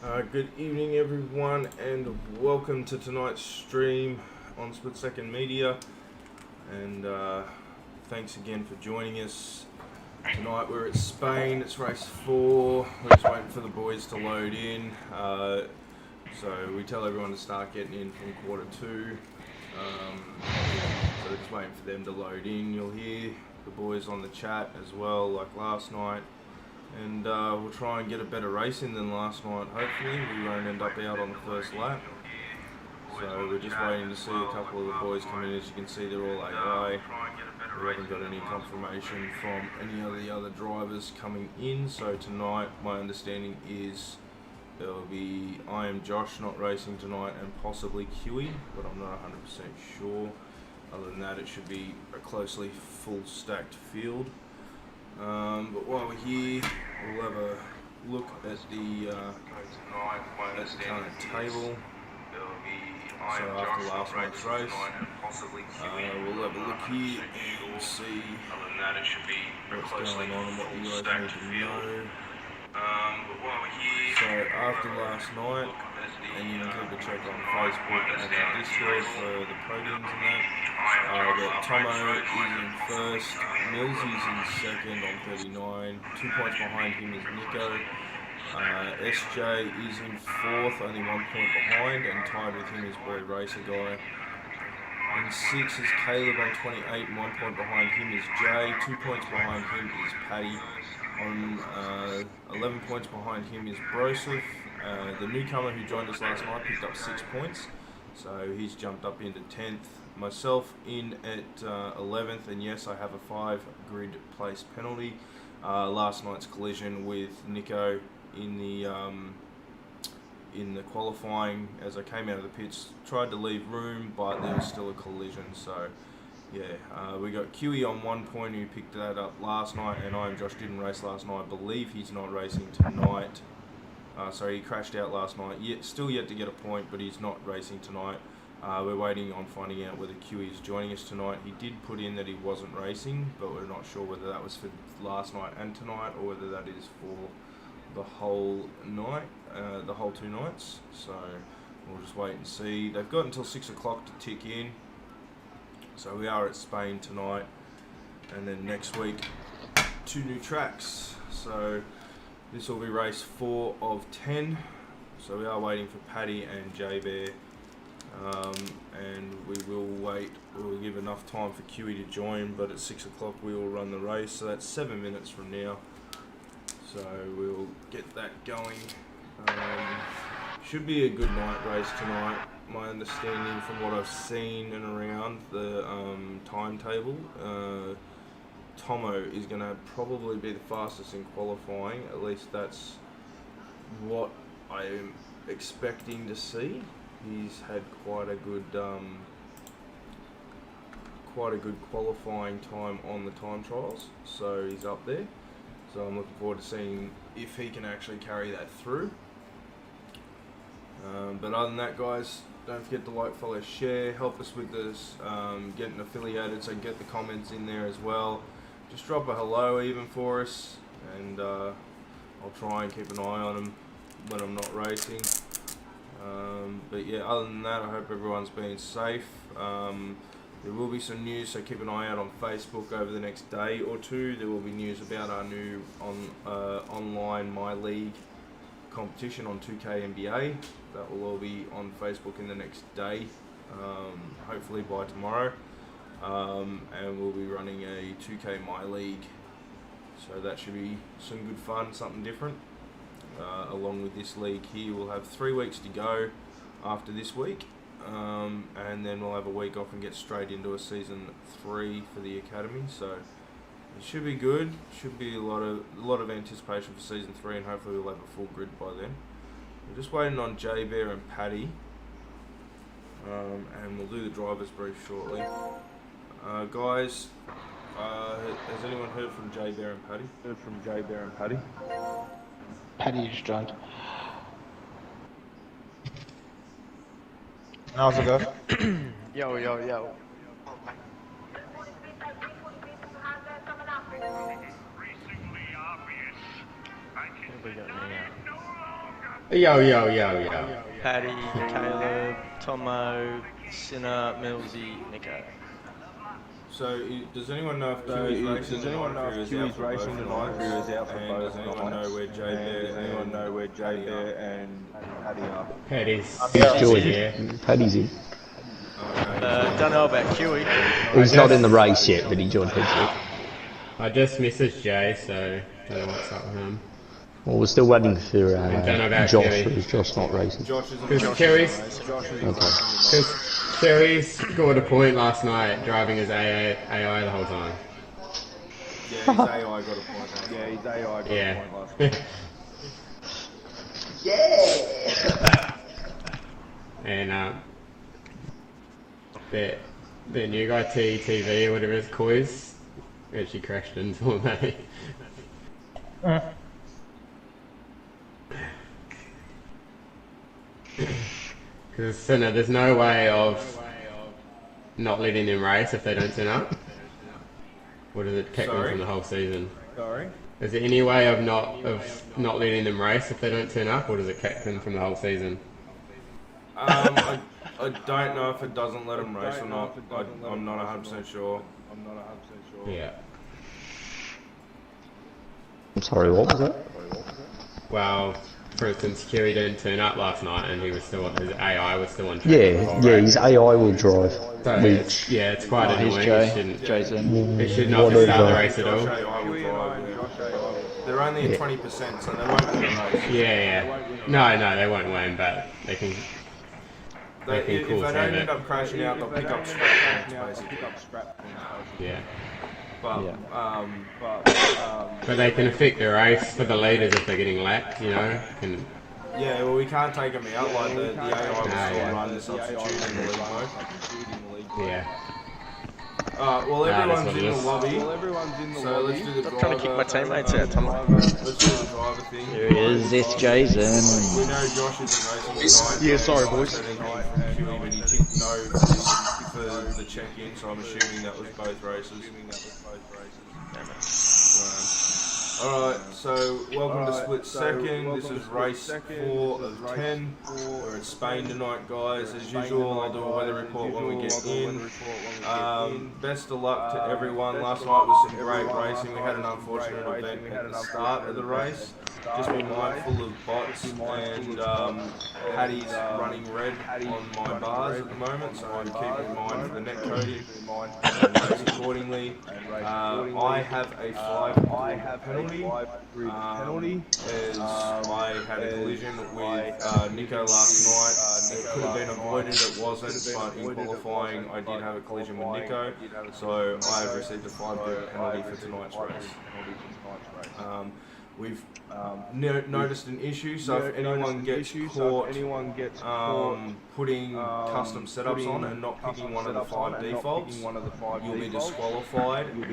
Good evening, everyone, and welcome to tonight's stream on Split Second Media. And thanks again for joining us. Tonight we're at Spain. It's race 4. We're just waiting for the boys to load in. So we tell everyone to start getting in from quarter 2. So we're just waiting for them to load in. You'll hear the boys on the chat as well, like last night. And we'll try and get a better race in than last night. Hopefully we won't end up out on the first lap. So we're just waiting to see a couple of the boys come in. As you can see, they're all AI. We haven't got any confirmation from any of the other drivers coming in. So tonight, my understanding is there will be I am Josh not racing tonight, and possibly Kiwi, but I'm not 100% sure. Other than that, it should be a closely full stacked field. But while we're here, we'll have a look at the current table. So after last night's race, we'll have a look here and see what's going on and what you guys need to know. So after last night, and you can keep a check on Facebook and our Discord for the podiums and that. But Tomo is in first, Millsy's in second on 39, 2 points behind him is Nico. SJ is in fourth, only 1 point behind, and tied with him is Boy Racer Guy. In sixth is Caleb on 28, and 1 point behind him is Jay. 2 points behind him is Paddy. On 11 points behind him is Broseph. The newcomer who joined us last night picked up 6 points, so he's jumped up into 10th. Myself in at 11th, and yes, I have a 5 grid place penalty. Last night's collision with Nico in the qualifying, as I came out of the pits, tried to leave room, but there was still a collision. So yeah, we got QE on 1 point, who picked that up last night, and I am Josh didn't race last night. I believe he's not racing tonight. Sorry, he crashed out last night. Still yet to get a point, but he's not racing tonight. We're waiting on finding out whether QE is joining us tonight. He did put in that he wasn't racing, but we're not sure whether that was for last night and tonight, or whether that is for the whole night, the whole 2 nights. So we'll just wait and see. They've got until 6 o'clock to tick in. So we are at Spain tonight, and then next week 2 new tracks. So this will be race 4 of 10. So we are waiting for Paddy and J Bear, and we will wait. We'll give enough time for QE to join, but at 6 o'clock we will run the race. So that's 7 minutes from now. So we'll get that going. Should be a good night race tonight. My understanding from what I've seen and around the timetable, Tomo is going to probably be the fastest in qualifying. At least that's what I'm expecting to see. He's had quite a good qualifying time on the time trials, so he's up there. So I'm looking forward to seeing if he can actually carry that through. But other than that, guys, don't forget to like, follow, share, help us with this, getting affiliated, so get the comments in there as well. Just drop a hello even for us, and I'll try and keep an eye on them when I'm not racing. But yeah, other than that, I hope everyone's been safe. There will be some news, so keep an eye out on Facebook over the next day or 2. There will be news about our new online My League competition on 2K NBA. That will all be on Facebook in the next day, hopefully by tomorrow. And we'll be running a 2K My League, so that should be some good fun, something different. Along with this league here, we'll have 3 weeks to go after this week, and then we'll have a week off and get straight into a season 3 for the academy. So it should be good. Should be a lot of anticipation for season 3, and hopefully we'll have a full grid by then. We're just waiting on J Bear and Paddy, and we'll do the drivers brief shortly. Guys, has anyone heard from J Bear and Paddy? Paddy just joined. How's it go? Yo. We got me. Yo. Paddy, Caleb, Tomo, Sinner, Millsy, Nico. So, does anyone know if Kiwi's racing tonight? Does anyone know where Jay Bear and Paddy are? Paddy's Joined. Paddy's in. Okay. Don't know about Kiwi. He's not in the race yet, but he joined Headset. I just messaged Jay, so don't know what's up with him. Well, we're still waiting for don't know about Josh, Kiwi. who's Josh not racing. Because Kerry scored a point last night driving his AI the whole time. Yeah, his AI got a point last night. Yeah. And the new guy TTV or whatever it's called actually crashed into him, mate. Because there's no way of not letting them race if they don't turn up. Or does it kick them from the whole season? Sorry? Is there any way of not letting them race if they don't turn up, or does it kick them from the whole season? I don't know if it doesn't let them race or not. I'm not 100% sure. Yeah. I'm sorry, what was that? Well, for instance, Kerry didn't turn up last night, and his AI was still on track. Yeah, his AI will drive. So it's quite annoying. Jason. It should not start the race at all. They're only at 20%, so they won't win the race. Yeah. No, they won't win, but they can. If they don't end up crashing out, they'll pick up scrap points, basically. Yeah. But they can affect the race for the leaders if they're getting lapped, yeah, well, we can't take them out like the AI will still run the substitute in the league mode. Yeah. Well, everyone's in the lobby, so let's do the driver. I'm trying to kick my teammates out, Tom. Let's do the driver thing. There he is, it's Jason. We know Josh isn't racing tonight. Yeah, sorry, boys. When he ticked no for the check-in, so I'm assuming that was both races. Alright, so welcome to Split Second. This is race 4 of 10. We're in Spain tonight, guys. As usual, I'll do a weather report when we get in. Best of luck to everyone. Last night was some great racing. We had an unfortunate event at the start of the race. Just be mindful of bots, and Paddy's running red on my bars at the moment, so I'm keeping in mind for the net coding and race accordingly. I have a 5 penalty, as I had a collision with Nico last night. It could have been avoided, it wasn't, but in qualifying I did have a collision with Nico, so I have received a 5 penalty for tonight's race. We've noticed an issue, so if anyone gets caught putting custom setups on and not picking one of the 5 defaults, you'll be disqualified from the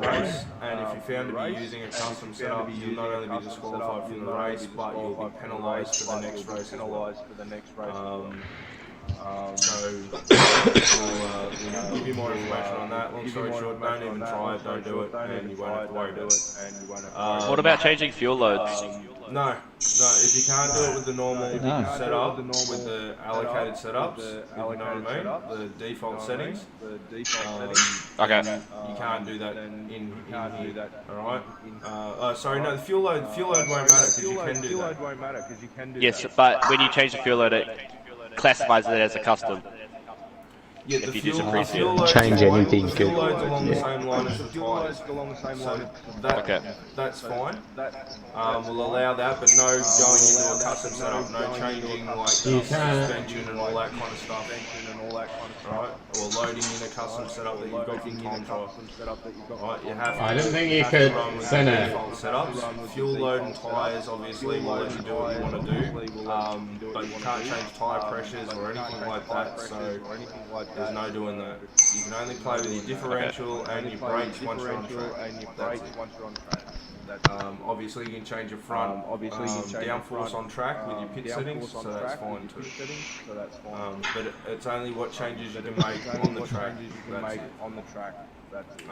race. And if you're found to be using a custom setup, you'll not only be disqualified from the race, but you'll be penalised for the next race as well. So we'll give you more information on that. Long story short, don't even try it, don't do it, and you won't have to worry about it. What about changing fuel loads? No. If you can't do it with the normal setup, with the allocated setups, you know what I mean? The default settings. Okay. You can't do that in here. Alright? Sorry, no, the fuel load won't matter because you can do that. Yes, but when you change the fuel load, it classifies it as a custom. Yeah, the if you do some fuel load's change fine. anything, The fuel load's along the same line as the tyres, so that's fine. We'll allow that, but no going into a custom setup, no changing like suspension and all that kind of stuff, right? Or loading in a custom setup that you've got from time trial. Right, you have to. I don't think you could send it. Default setups. Fuel load and tyres, obviously, will let you do what you want to do, but you can't change tyre pressures or anything like that. So. There's no doing that. You can only play with your differential and your brakes once you're on track. That's it. Obviously you can change your front downforce on track with your pit settings, so that's fine too. But it's only what changes you can make on the track. That's it.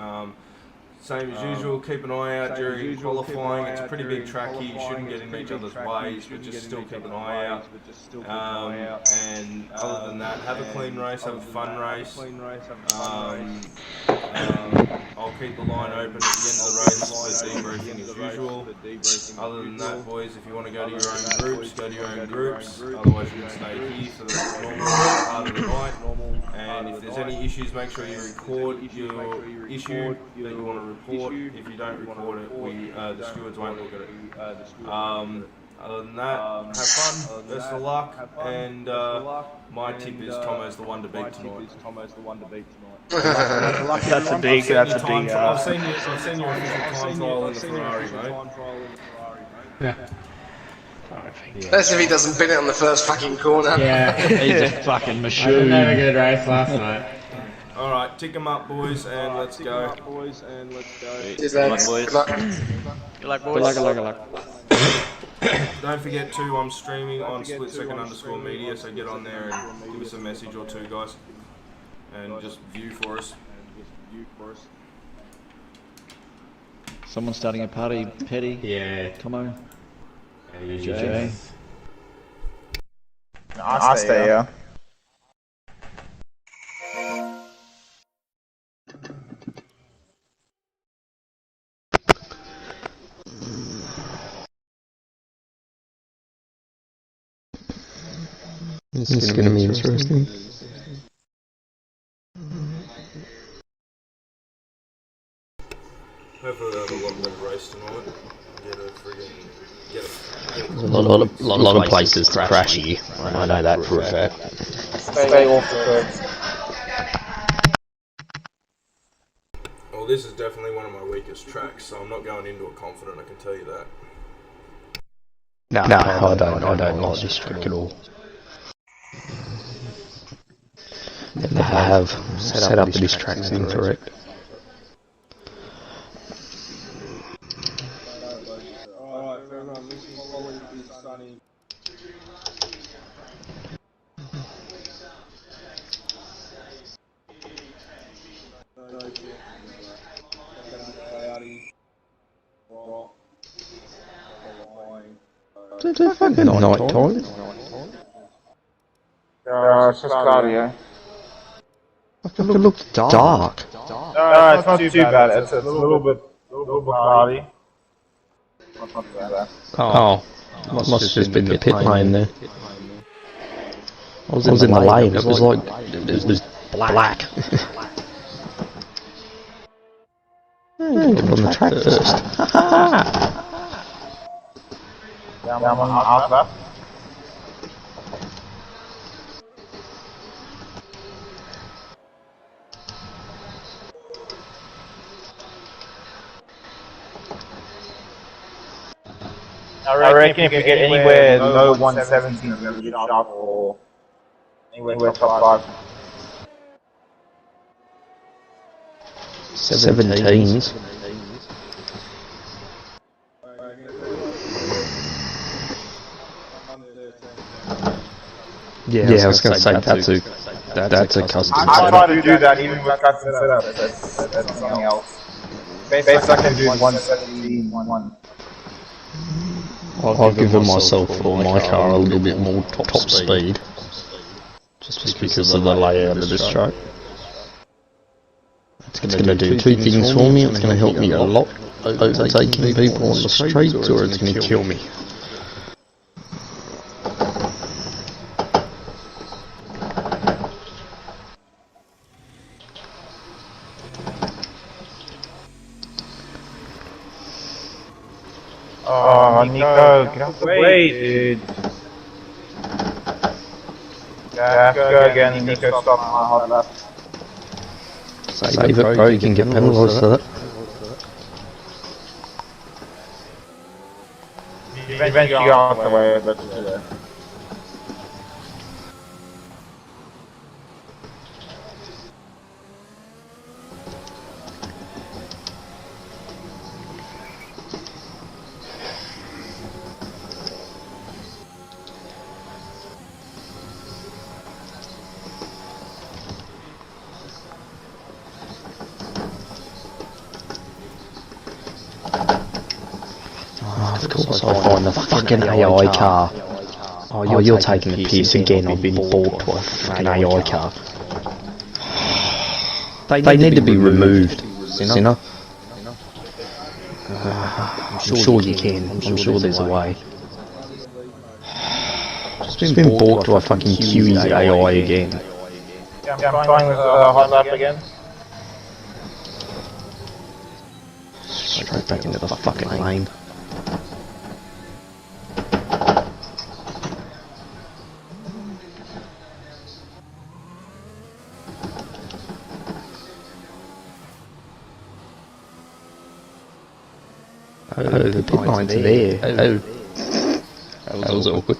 Same as usual, keep an eye out during qualifying. It's a pretty big track here, you shouldn't get in each other's ways, but just still keep an eye out. And other than that, have a clean race, have a fun race. I'll keep the line open at the end of the race for debriefing as usual. Other than that, boys, if you want to go to your own groups, go to your own groups. Otherwise, you can stay here for the normal part of the night. And if there's any issues, make sure you record your issue that you want to report. If you don't record it, the stewards won't look at it. Other than that, have fun, best of luck, and my tip is Tomo's the one to beat tonight. That's a big. I've seen your official time trial in the Ferrari, mate. Yeah. That's if he doesn't bin it on the first fucking corner. Yeah. He's a fucking I had machine. a good race last night. Alright, tick them up, boys, and let's go. Cheers, lads. boys. Good luck. Good luck, Good boys. luck, good luck. Don't forget too, I'm streaming on _media, so get on there and give us a message or two, guys. And just view for us. Someone's starting a party, Petty. Yeah. Come on. Jay. I stay here. This is going to be interesting. Hopefully we'll have a lot better race tonight. There's a lot of places to crash here. I know that for a fact. Stay off the curb. Well, this is definitely one of my weakest tracks, so I'm not going into it confident, I can tell you that. No, I don't like this track at all. They have set up this track's incorrect. It's fucking night time. It's just cloudy, yeah. It looks dark. No, it's not too bad. It's a little bit cloudy. Not too bad. Oh, must have just been the pit lane there. I was in the lane, it was like, it was black. Get on the track first. Yeah, I'm on out left. I reckon if you get anywhere low 117, you're going to be sharp or anywhere top 5. 17s. Yeah, I was going to say that's a custom I setup. try to do that even with custom setup. That's something else. Base I can do 117, 1. I've given myself for my car a little bit more top speed, just because of the layout of this track. It's going to do two things for me. It's going to help me a lot overtaking people on the streets, or it's going to kill me. Oh, Nico, get out the way, dude. Yeah, I have to go again. Nico, stop my hard left. Save it, bro. You can get penalised for that. Eventually go out the way, but yeah. course I find the fucking AI car. Oh, you're taking the piss again. I've been bought to a fucking AI car. They need to be removed, Sinner. I'm sure you can. I'm sure there's a way. Just been bought to a fucking QE AI again. Yeah, I'm trying with hot lap again. Straight back into the fucking lane. Oh, the pit line's there. Oh, that was awkward.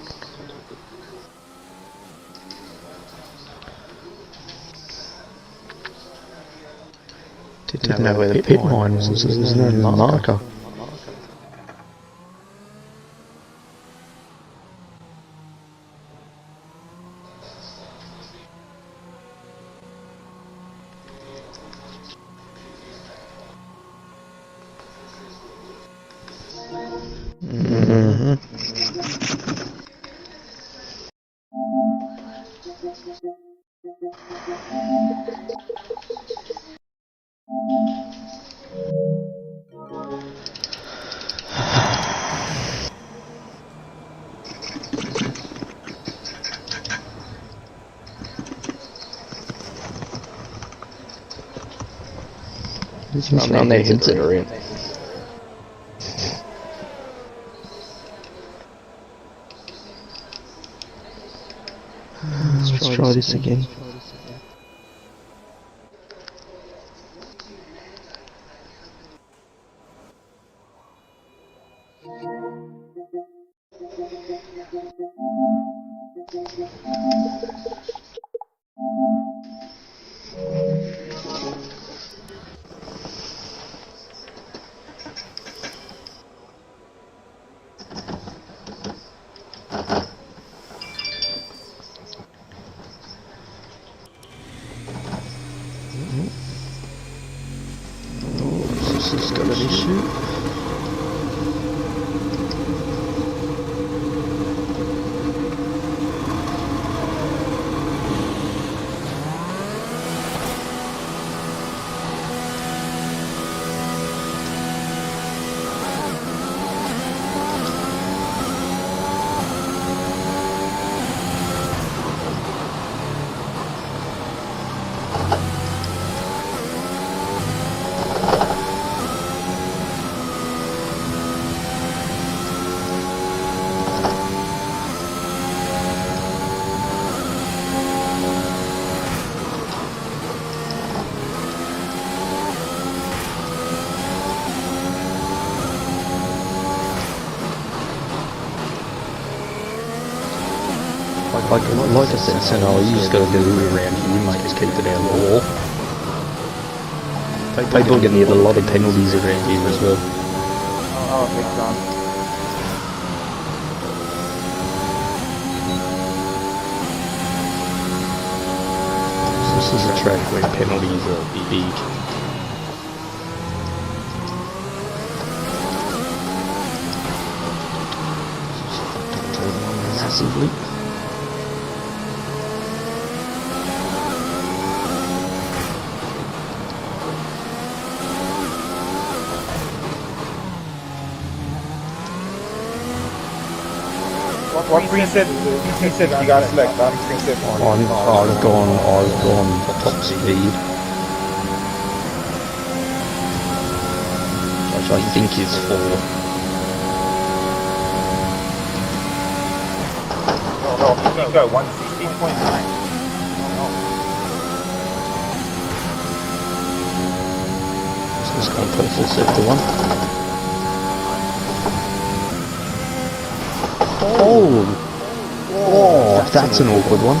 Didn't know where the pit line was. There's no marker. Just run their headset around. Let's try this again. This has got an issue. Like I said, Senna, you just gotta do around here, mate, just keep it out of the wall. People are getting a lot of penalties around here as well. Oh, big time. This is a track where penalties are big. Massively. What preset you gotta select? Preset one. I've gone top speed. Which I think is 4. No, you can go 116.9. Just gonna put full set to 1. Oh, that's an awkward one.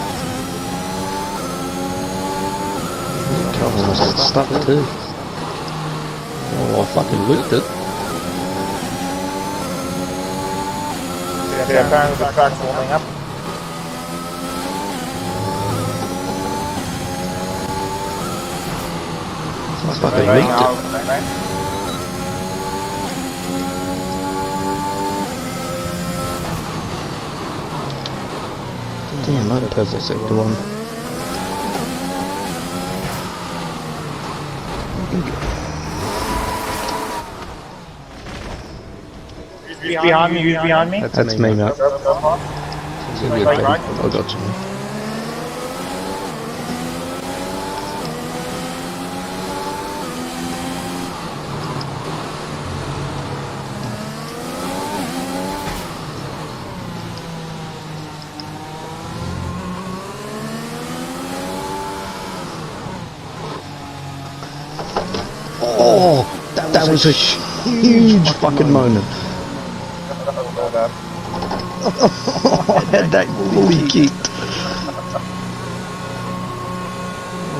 Car almost got stuck too. Oh, I fucking looped it. Yeah, apparently the track's warming up. I fucking looped it. Damn, that purple sector one. Who's behind me? Who's behind me? That's me, mate. Go far. I got you. Oh, that was a huge fucking moment. I had that fully kicked.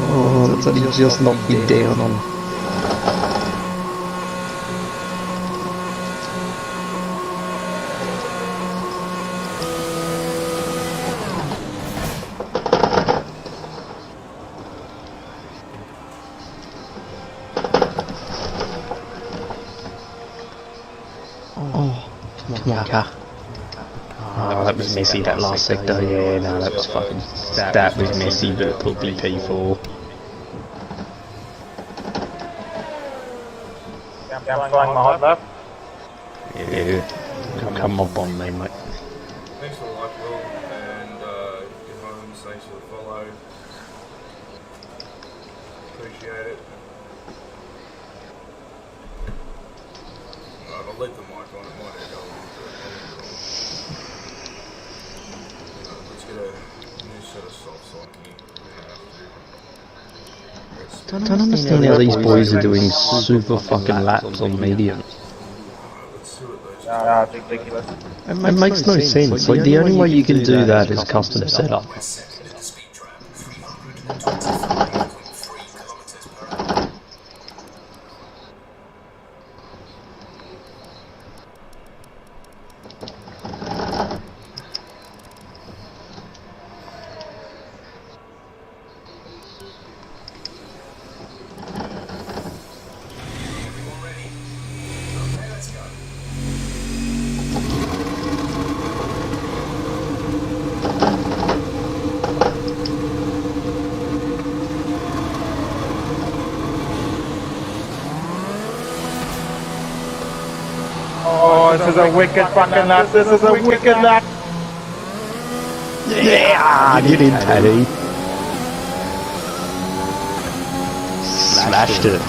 Oh, that's only just knocked me down on. Oh, come on, car. Oh, that was messy, that last sector. Yeah, no, that was fucking... That was messy, but it put me P4. I'm flying my hot left. Yeah, come up on me, mate. Thanks for the like, Will, and your homes, thanks for the follow. Appreciate it. Alright, I'll leave the mic on, it might echo a little bit. Let's get a new set of softs on here. I don't understand how these boys are doing super fucking laps on medium. No, it's ridiculous. It makes no sense. Like, the only way you can do that is custom setup. Oh, this is a wicked fucking lap. This is a wicked lap. Yeah, get in, Paddy. Smashed it.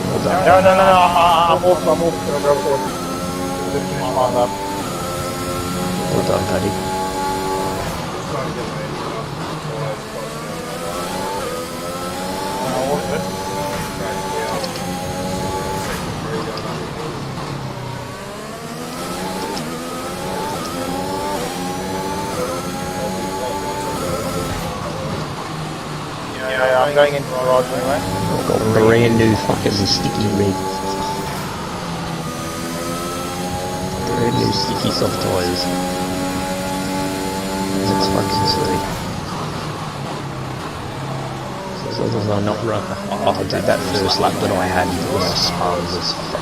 Well done. No, I'm off. Go forward. This is my lap. Well done, Paddy. Yeah, I'm going into the garage anyway. I've got brand new fucking sticky red. Brand new sticky soft tyres. That's fucking sweet. As long as I not run. Oh, dude, that first lap that I had was spun as fuck.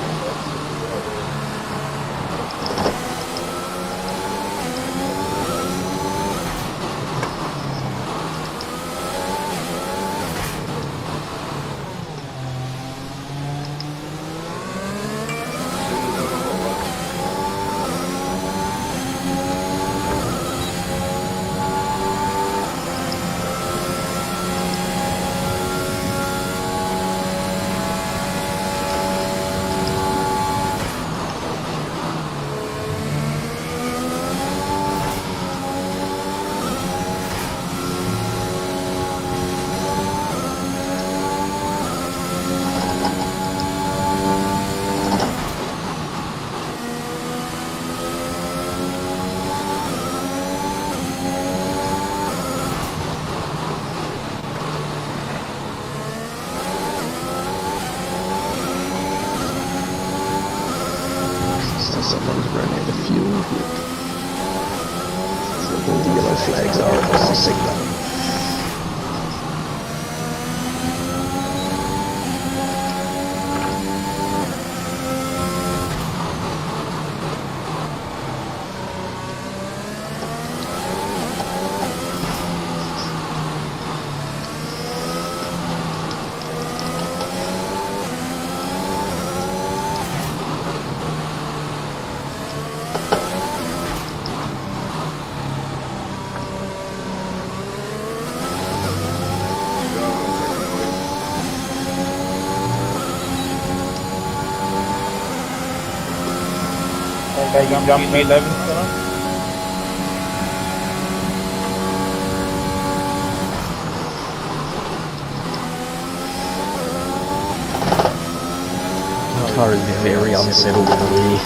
Someone's run out of fuel. So all the yellow flags are across the sector. Okay, you jumped me 11 tonight? The car is very unsettled in the rear.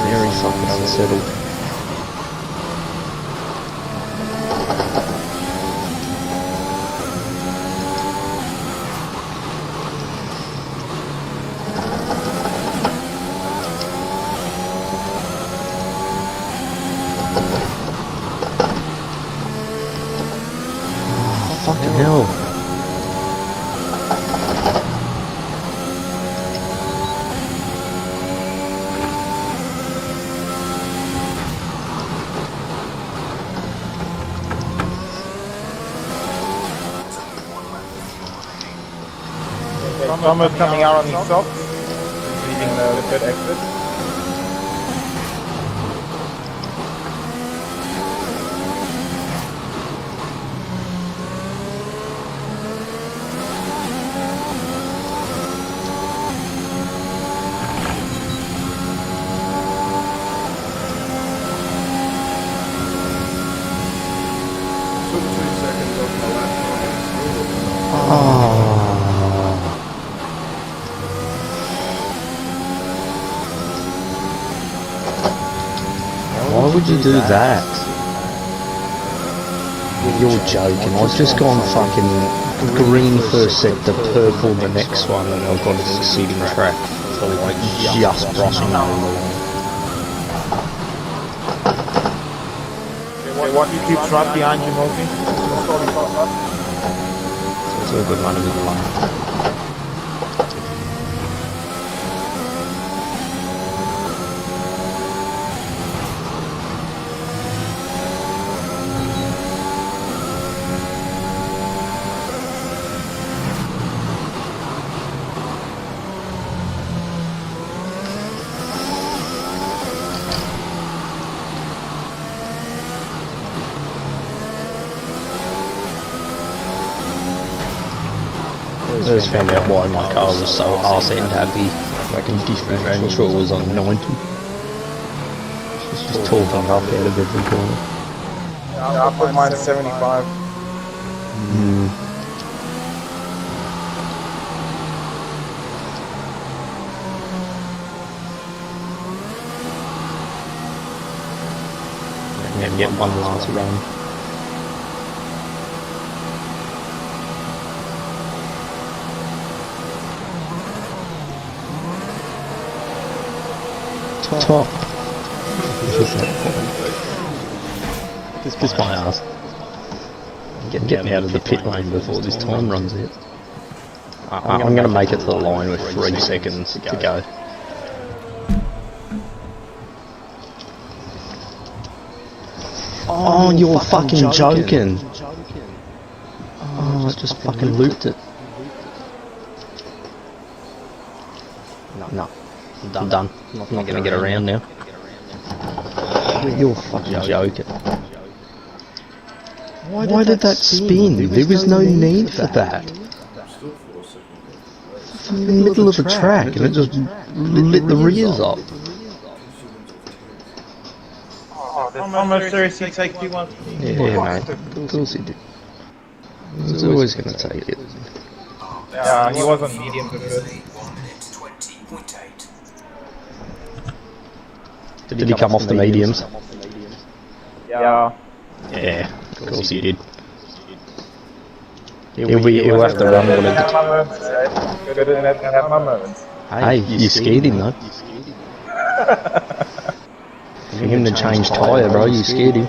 Very fucking unsettled. Oh, fucking hell. Summer's coming out on these socks, leaving the pit exit. Took 2 seconds off my lap time. Oh. Why would you do that? You're joking. I've just gone fucking green first sector, purple the next one, and I've got a succeeding track. So like just brushing over the line. Okay, what you keep right behind you, Mosey? It's a good run in the line. I just found out why my car was so arse end happy. Fucking differential was on 90. Just talking up out of every corner. Yeah, I put mine at 75. I'm gonna get one last run. Top. Kiss my ass. Getting out of the pit lane before this time runs out. I'm going to make it to the line with 3 seconds to go. Oh, you're fucking joking. Oh, I just fucking looped it. No. I'm done. I'm not gonna get around now. You're fucking joking. Why did that spin? There was no need for that. It's in the middle of a track and it just lit the rears up. Oh, this almost seriously take you one. Yeah, mate. Of course he did. He was always gonna take it. Yeah, he wasn't medium to good. Did he come off the mediums? Yeah. Yeah, of course he did. He'll have to run one of the... Good enough to have my moments. Hey, you scared him though. For him to change tyre, bro, you scared him.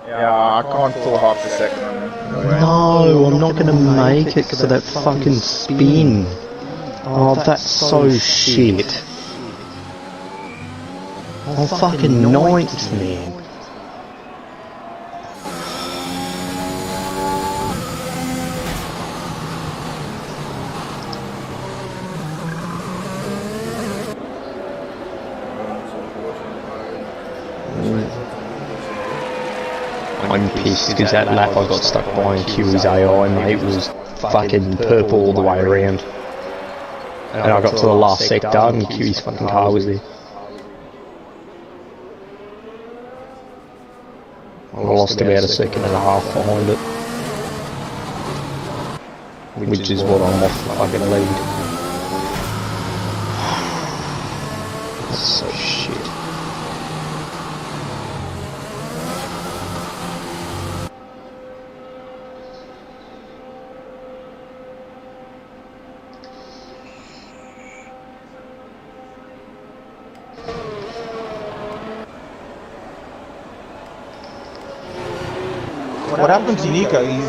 Yeah, I can't pull half a second on him. No, I'm not gonna make it because of that fucking spin. Oh, that's so shit. Oh, fucking ninth, man. I'm pissed because that lap I got stuck behind Q's AI, mate, was fucking purple all the way around. And I got to the last sector and Kiwi's fucking car was there. I lost about a second and a half behind it. Which is what I'm off the fucking lead. That's so shit. What happened to Nico? He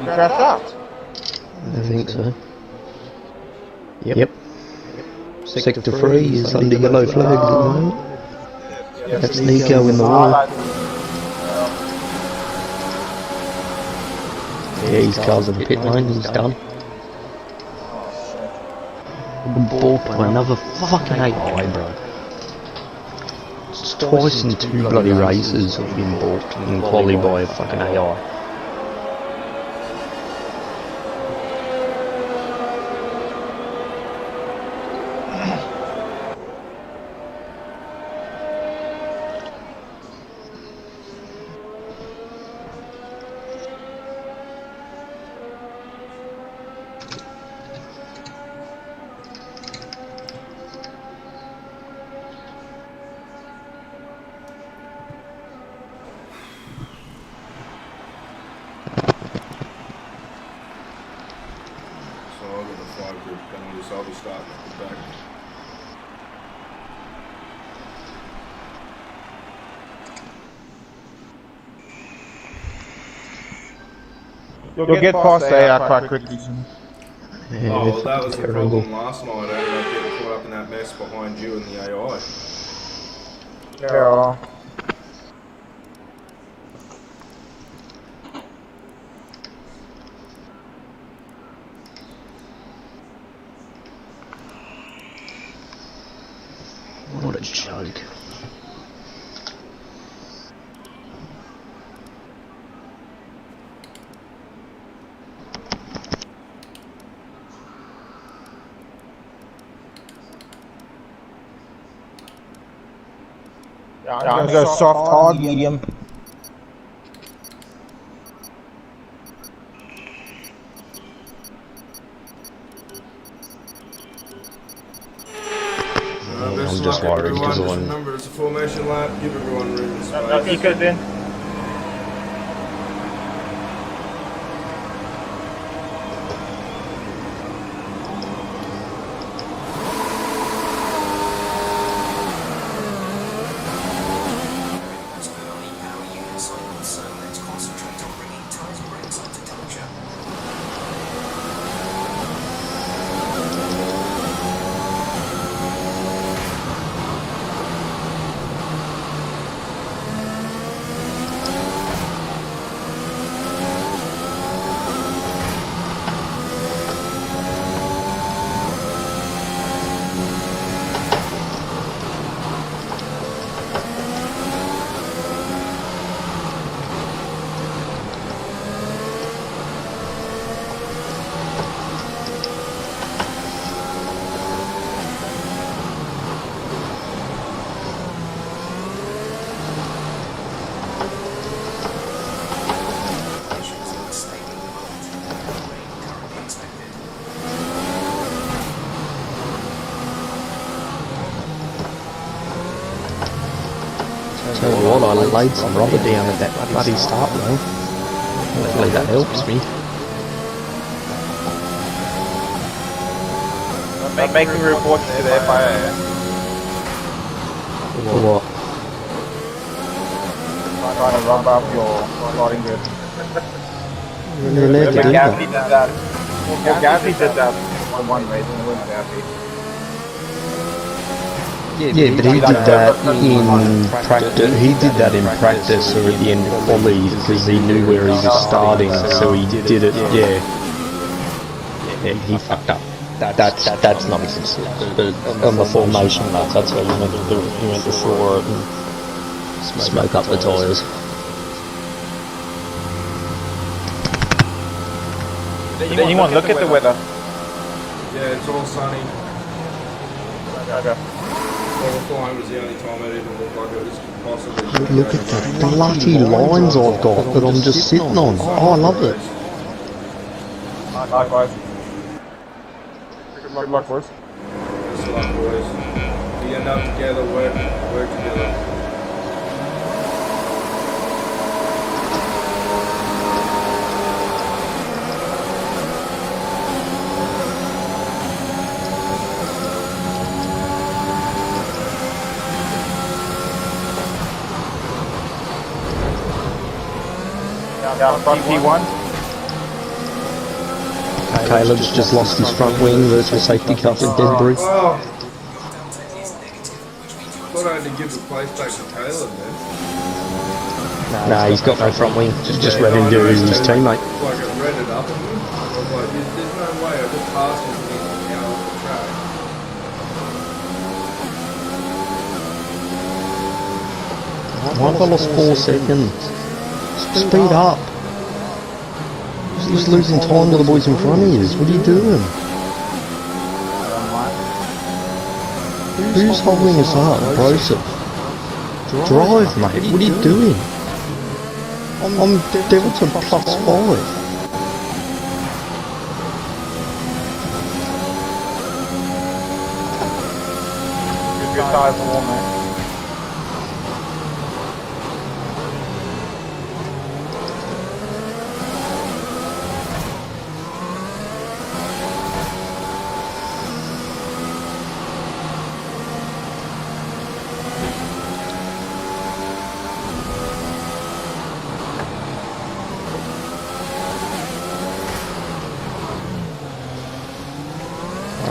crashed out. I think so. Yep. Sector 3 is under yellow flag at the moment. That's Nico in the wall. Yeah, his car's in the pit lane, he's done. Bought by another fucking AI, bro. It's twice in 2 bloody races I've been bought in quali by a fucking AI. So I've got the 5 group penalty, so I'll be starting at the back. You'll get past the AI quite quickly. Yeah, Oh, well, that was the terrible. problem last night. I ended up getting caught up in that mess behind you and the AI. Yeah. What a joke. I'm gonna go soft, hard, medium. Best I'm of just luck, worried everyone. because Just I'm... remember, it's a formation lap. Give everyone room and space. Nico's in. Tell you what, I laid some rubber down at that bloody start though. Hopefully that helps me. I'm making reports to the FIA. For what? Trying to rub up your slotting grid. You're allowed to do Gaffney that. did that. Well, Gaffney did that on one race and it wasn't Gaffney. Yeah, but he did that in practice. He did that in practice or at the end of quali because he knew where he was starting, so he did it. Yeah, yeah, he fucked up. That's nonsense. But on the formation lap, that's what he meant to do. He meant to floor it and smoke up the tyres. Did anyone look at the weather? Yeah, it's all sunny. Okay. Level flying was the only time it even looked like it was possibly. Look at the bloody lines I've got that I'm just sitting on. Oh, I love it. Likewise. Good luck, boys. Good luck, boys. We end up together, work together. Down front P1. Caleb's just lost his front wing, virtual safety car for debris. Oh. Thought I had to give the place back to Caleb then. Nah, he's got no front wing, just let him do his teammate. Like it read it up at me. I was like, there's no way, I just passed him and he's out off the track. Why have I lost 4 seconds? Speed up. You're just losing time to the boys in front of you. What are you doing? Who's holding us up? Broseph. Drive, mate. What are you doing? I'm down to +5. Good tires for warm, mate.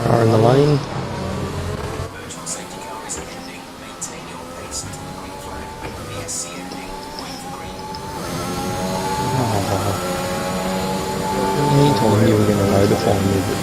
Car in the lane. Anytime you were going to notify me that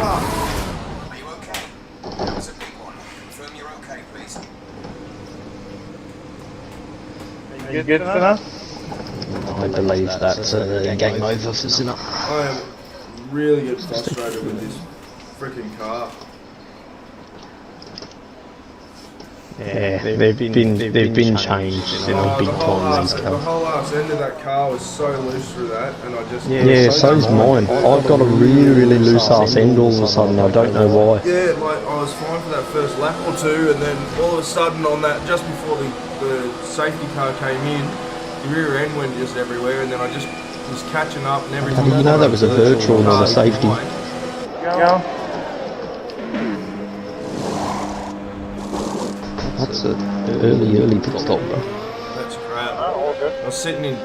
Are you okay? That was a big one. Confirm you're okay, please. You good, Sinner? I believe that's a game over for Sinner. I am really get frustrated with this freaking car. Yeah, they've been changed in a big time, these The cars. whole ass end of that car was so loose through that, and I just... Yeah, so's mine. I've got a really loose ass end all of a sudden, I don't know why. Yeah, like I was fine for that first lap or two, and then all of a sudden on that, just before the safety car came in, the rear end went just everywhere, and then I just was catching up and everything. You know that was a virtual, not a safety. Go. That's a early pit stop, bro. That's crap. Oh, all good. I was sitting in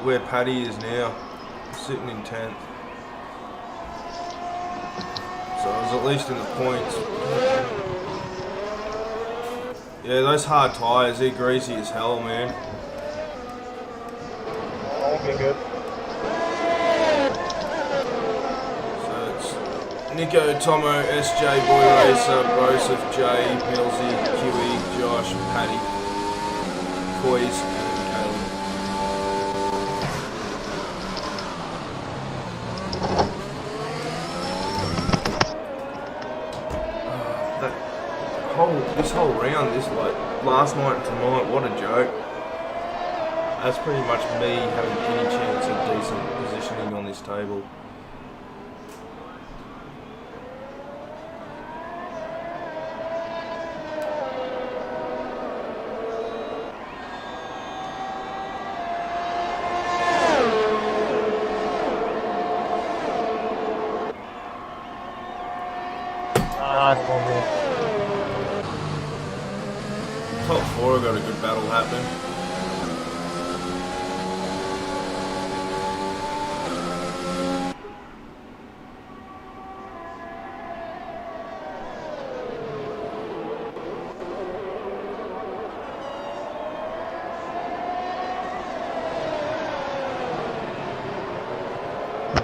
where Paddy is now, sitting in 10th. So I was at least in the points. Yeah, those hard tyres, they're greasy as hell, man. All be good. So it's Nico, Tomo, SJ, Boy Racer, Broseph, Jay, Millsy, Huey, Josh, Paddy, Coys, and Caleb. This whole round, this like last night and tonight, what a joke. That's pretty much me having any chance of decent positioning on this table.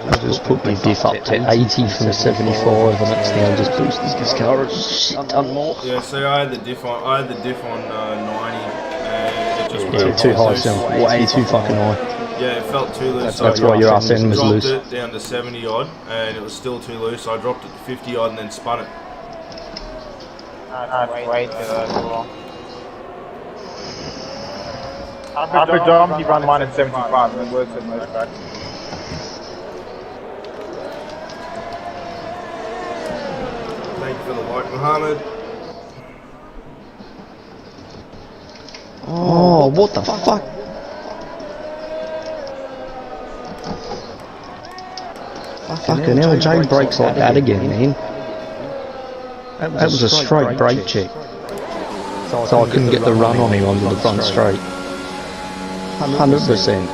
I just put my diff up to 80 from 75 and it's now just boosted this car a shit ton more. Yeah, so I had the diff on 90 and it just Yeah, went too high loose. still. Way too fucking high. Yeah, it felt too loose. That's why your ass end was dropped loose. it down to 70 odd and it was still too loose. So I dropped it to 50 odd and then spun it. Way too low. After jump, you run mine at 75, and it works in most tracks. Thank you for the like, Mohammed. Oh, what the fuck? Fucking hell, Jay breaks like that again, man. That was a straight brake check. So I couldn't get the run on him onto the front straight. 100%.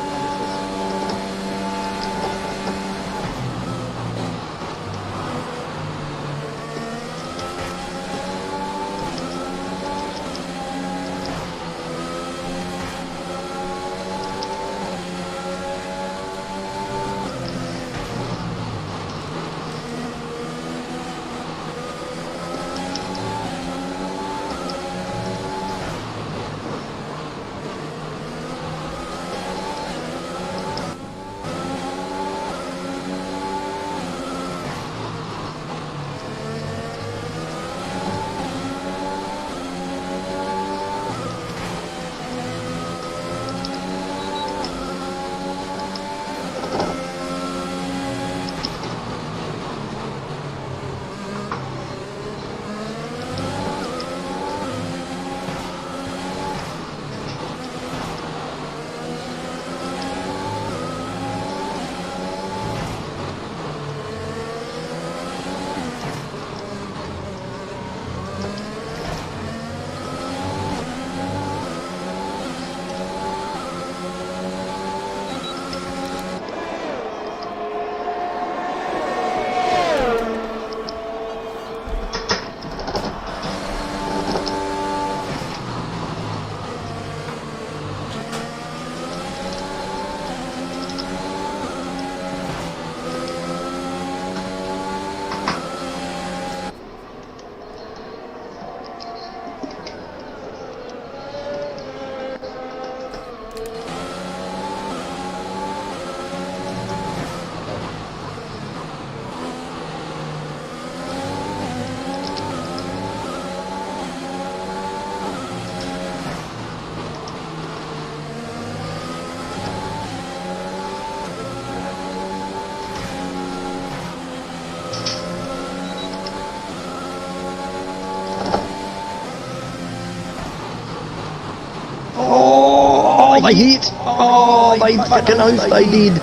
Oh, they hit! Oh, they fucking oath they did!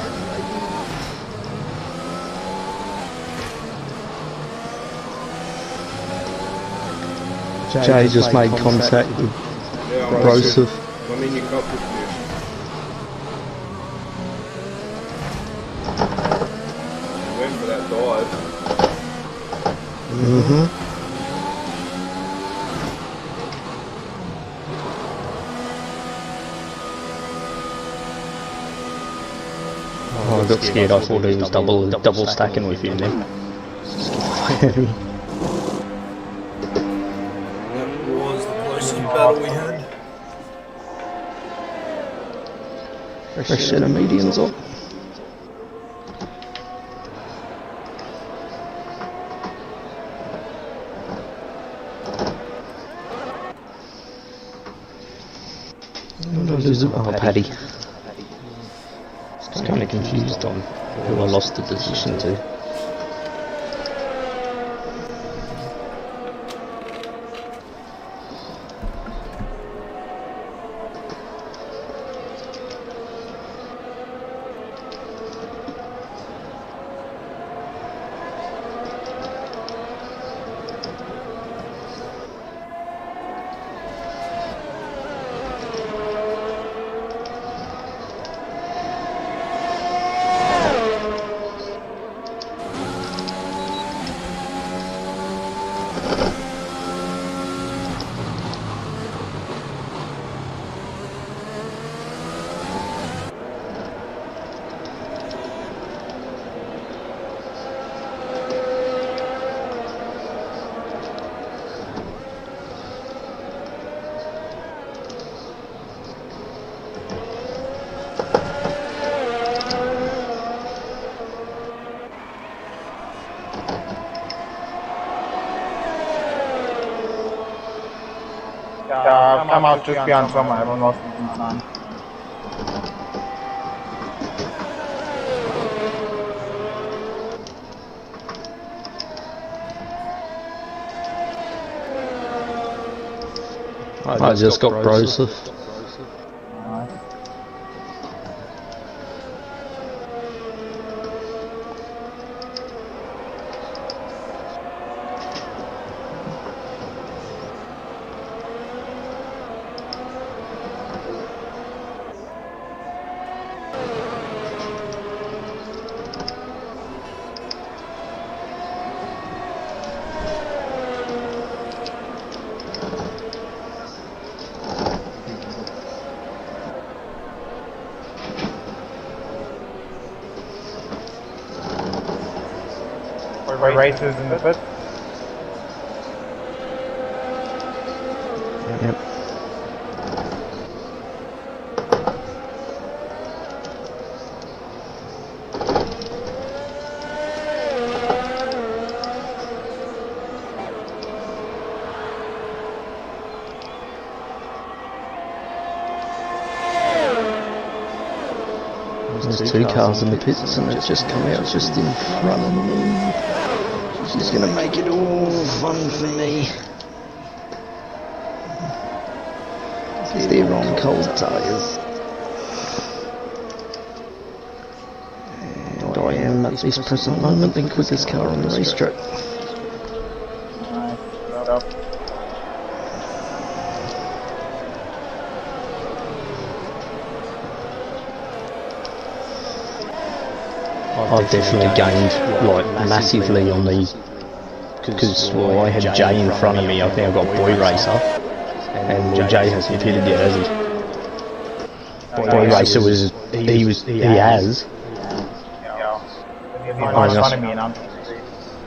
Jay just made contact with Broseph. I'm in your cockpit. Went for that dive. Oh, I got scared. I thought he was double stacking with you then. That was the closest battle we had. Fresh set of medians on. Oh, Paddy. I was kind of confused on who I lost the position to. time I was just behind someone, everyone lost time. I just got browser. Races in the pit. Yep. There's two cars in the pits and it's just come out just in front of me. She's gonna make it all fun for me. They're on cold tyres. And I am at this present moment the quickest car on the racetrack. I've definitely gained like massively on these because well, I had Jay in front of me. I've now got Boy Racer, and well, Jay hasn't pitted yet, has he? Boy Racer he has.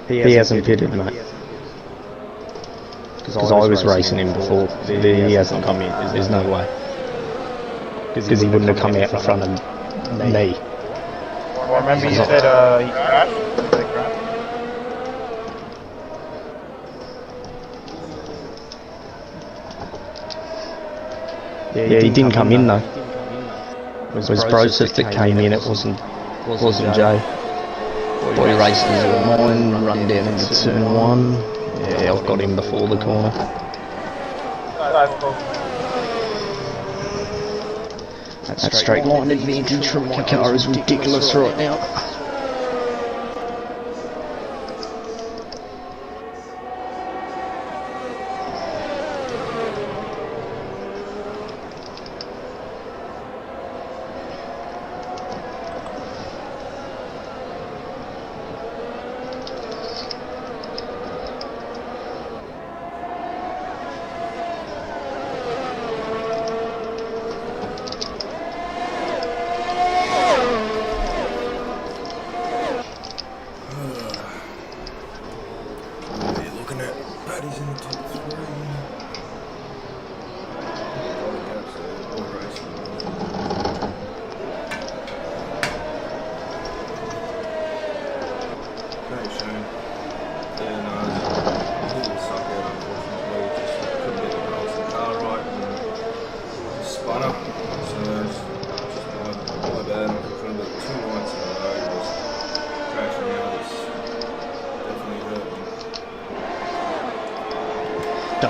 He hasn't pitted, mate. Because I was racing him before. He hasn't come in. There's no way. Because he wouldn't have come out in front of me. Well, remember you said he crashed? Yeah, he didn't come in though. It was Broseph that came in, it wasn't Jay. Boy Races are mine, run down into turn 1. Yeah, I've got him before the corner. That straight line advantage from my car is ridiculous right now.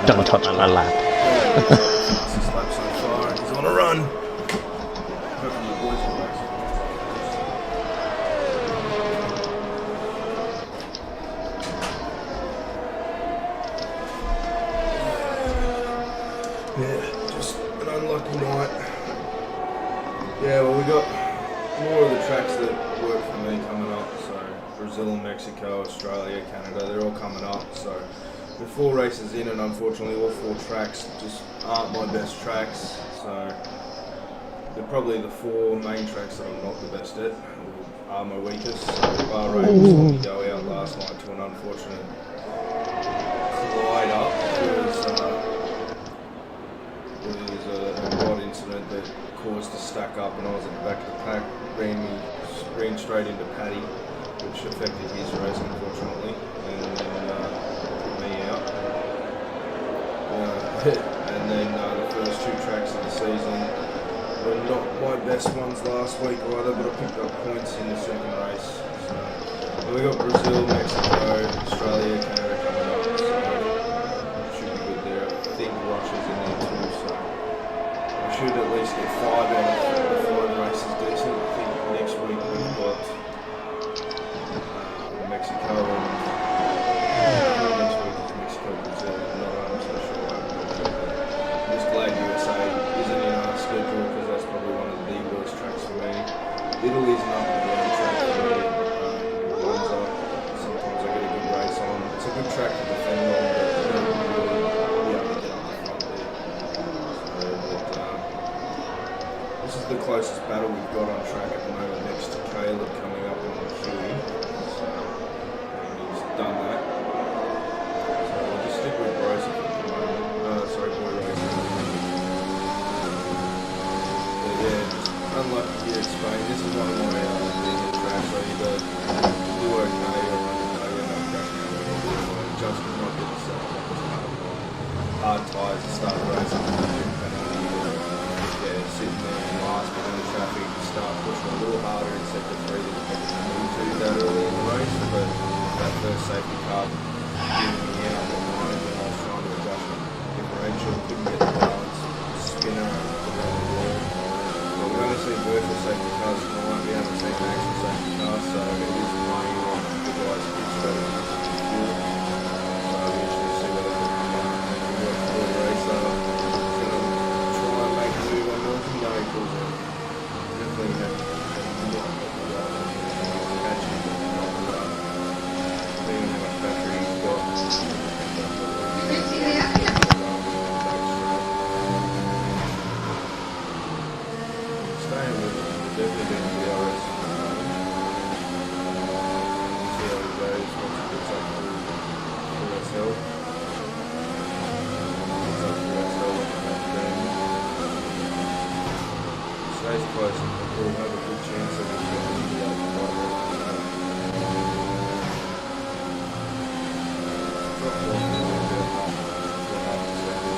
Don't touch my lap. He's on a run. Yeah, just an unlucky night. Yeah, well, we got more of the tracks that work for me coming up. So Brazil, Mexico, Australia, Canada, they're all coming up. So with 4 races in, and unfortunately all 4 tracks just aren't my best tracks, so they're probably the 4 main tracks that I'm not the best at, or are my weakest. So Bahrain was let me go out last night to an unfortunate collide up. It was a rod incident that caused a stack up, and I was at the back of the pack, ran straight into Paddy, which affected his race unfortunately, and then and then the first season were not my best ones last week either, but I picked up points in the second race. So we got Brazil, Mexico, Australia, Canada coming up, so should be good there. I think Russia's in there too, so I should at least get 5 out of the 5 races decent. I think next week we've got Mexico and next week is Mexico, Brazil, and I'm so sure I'm just glad USA isn't in our schedule because that's probably one of the worst tracks for me. Italy's an up and down track for me. Monza, sometimes I get a good race on. It's a good track to defend on, but you don't really be able to get up the front there. So, this is the closest battle we've got on track at the moment, next to Caleb coming up on the Huey. So, and he's done that. So we'll just stick with Bros at the moment. Sorry, boy racing. But yeah, just unlucky here at Spain. This is one of my vegan tracks. I either do okay or I end up crashing out with a just could not get the set up. Hard tyres to start the race. Yeah, sitting there in last bit of the traffic, start pushing a little harder in sector 3 than I probably need to that early in the race, but that first safety car giving me out at the moment when I was trying to adjust the differential, couldn't get the balance, spinner around the wall. But we've only seen virtual safety cars tonight, we haven't seen actual safety cars, so it is playing on the guys' pit strategy. So we should see whether they can make it work for the race. Definitely have seeing how much battery he's got. Staying with him, definitely being DRS. See how he goes once he gets up to SL. Stays close and we'll have a good chance of it getting the other fight. Drop off a little bit, 2.5 seconds.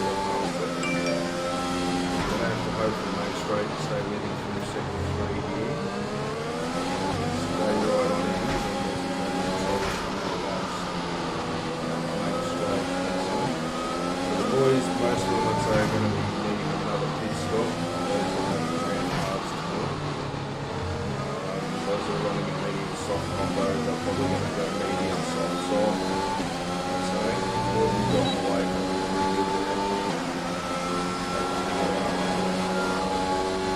We're going to have to hopefully make straight and stay with him through sector 3 here. Stay right on him and then we'll make straight. So the boys, most of them I'd say are going to be needing another pit stop. Those are running a medium soft combo, they're probably going to go medium soft soft. So we've gotten away from it pretty good there.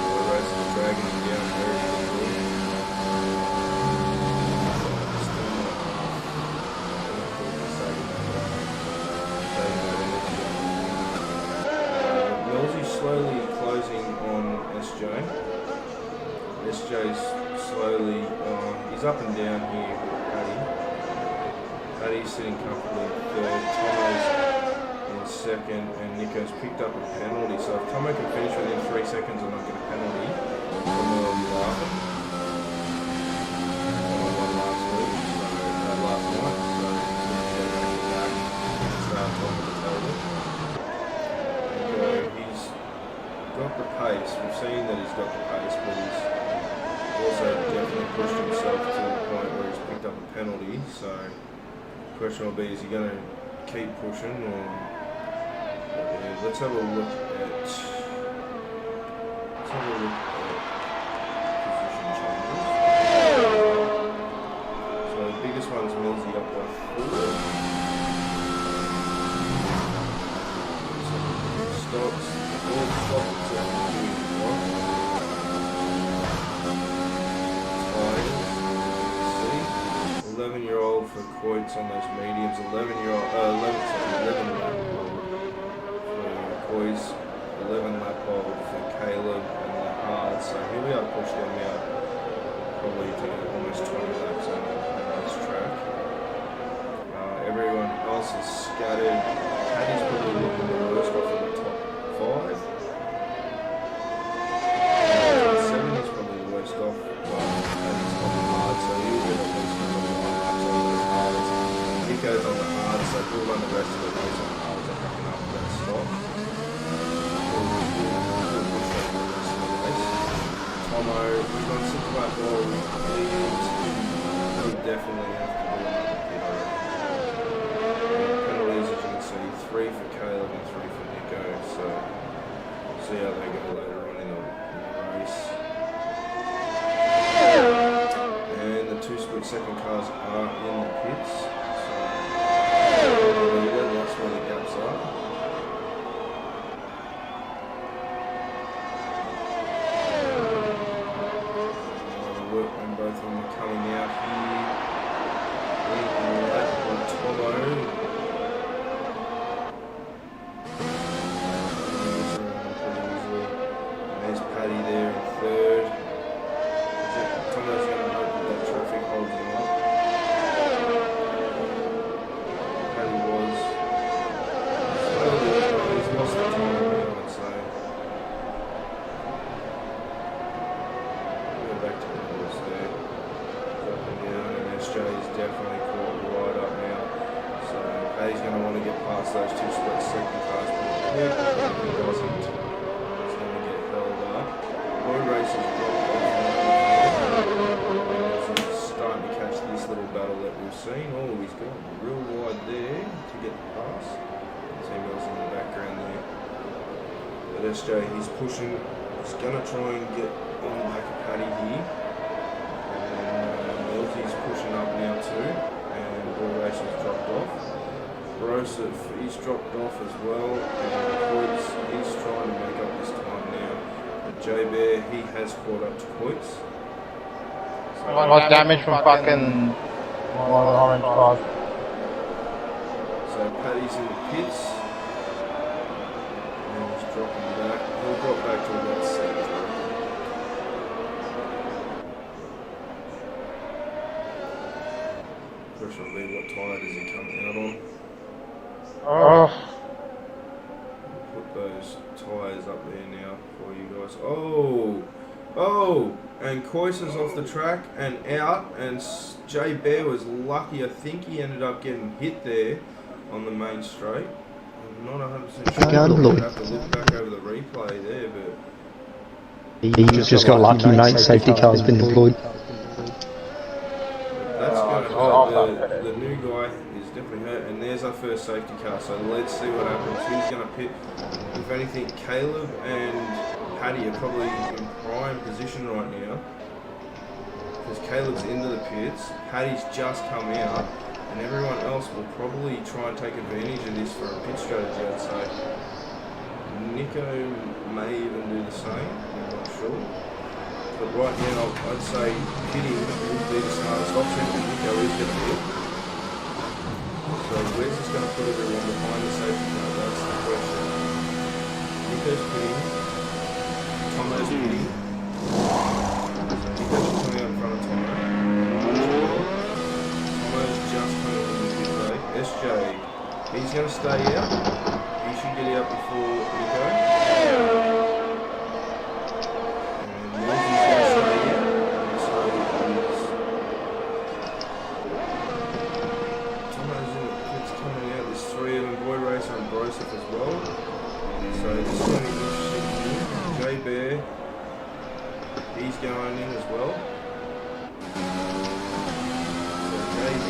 The rest of the dragging him down very quickly. Still not Millsy's slowly closing on SJ. SJ's slowly, he's up and down here with Paddy. Paddy's sitting comfortably third, Tomo's in second, and Nico's picked up a penalty. So if Tomo can finish within 3 seconds and not get a penalty, Tomo will be laughing. Tomo won last week, so last night, so he's going to get back and start top of the table. Nico, he's got the pace. We've seen that he's got the pace, but he's also definitely pushed himself to the point where he's picked up a penalty. So the question will be, is he going to keep pushing or yeah, let's have a look at position changes. So the biggest one's Millsy up by 4. Stops, all stops at 11-year-old for Coits on those mediums, 11 lap hold for Coits, 11 lap hold for Caleb and the hard. So here we are pushed them out probably to almost 20 laps on this track. Everyone else is scattered. Paddy's probably looking the worst off in the top 5. 7 is probably the worst off. Paddy's on the hard, so he'll get at least Nico's on the hard, so we'll run the rest of the race on the hard to happen after that stop. We'll push Tomo. He's on 6 lap ball. He definitely have to do another pit, I reckon. Penalties, as you can see, 3 for Caleb and 3 for Nico. So see how they go later on in the race. And the 2 split-second cars are in the pits. So that's where the gaps are. And both of them are coming out here. That one, Tomo. There's Paddy there in 3rd. Tomo's going to hope that traffic holds him up. Paddy was. He's lost the time, I would say. Go back to the horse there. Up and down, and SJ is definitely caught right up now. So Paddy's going to want to get past those 2 split-second cars, but if he doesn't, he's going to get held up. Boy Racer's dropped off. Starting to catch this little battle that we've seen. Oh, he's gone real wide there to get the pass. Team else in the background there. But SJ, he's pushing. He's going to try and get on the back of Paddy here. He's pushing up now too, and Boy Racer's dropped off. Broseph, he's dropped off as well, and Coits, he's trying to make up this time now. But J-Bear, he has caught up to Coits. So Much damage from fucking one of the orange cars. So Paddy's in the pits, and he's dropping back. He'll drop back to about 7th. Question will be what tyre does he come out on? Oh. Put those tyres up there now for you guys. Oh, and Coyce is off the track and out, and J Bear was lucky. I think he ended up getting hit there on the main straight. I'm not 100% sure. I'll have to look back over the replay there, but He just got lucky, mate. Safety car's been deployed. that's good. The new guy is definitely hurt, and there's our first safety car. So let's see what happens. Who's going to pit? If anything, Caleb and Paddy are probably in prime position right now, because Caleb's into the pits, Paddy's just come out, and everyone else will probably try and take advantage of this for a pit strategy, I'd say. Nico may even do the same, I'm not sure. But right now, I'd say pitting would be the smartest option, and Nico is going to pit. So where's this going to put everyone behind the safety car? That's the question. Nico's pitting. Tomo's pitting. Nico's coming out in front of Tomo. Tomo's just coming in the pit lane. SJ, he's going to stay out. He should get out before Nico. And Lindsay's going to stay out. And so is Tomo's in the pits coming out. There's 3 of them, Boy Racer and Broseph as well. So this is going to be interesting here. J-Bear, he's going in as well. So JB,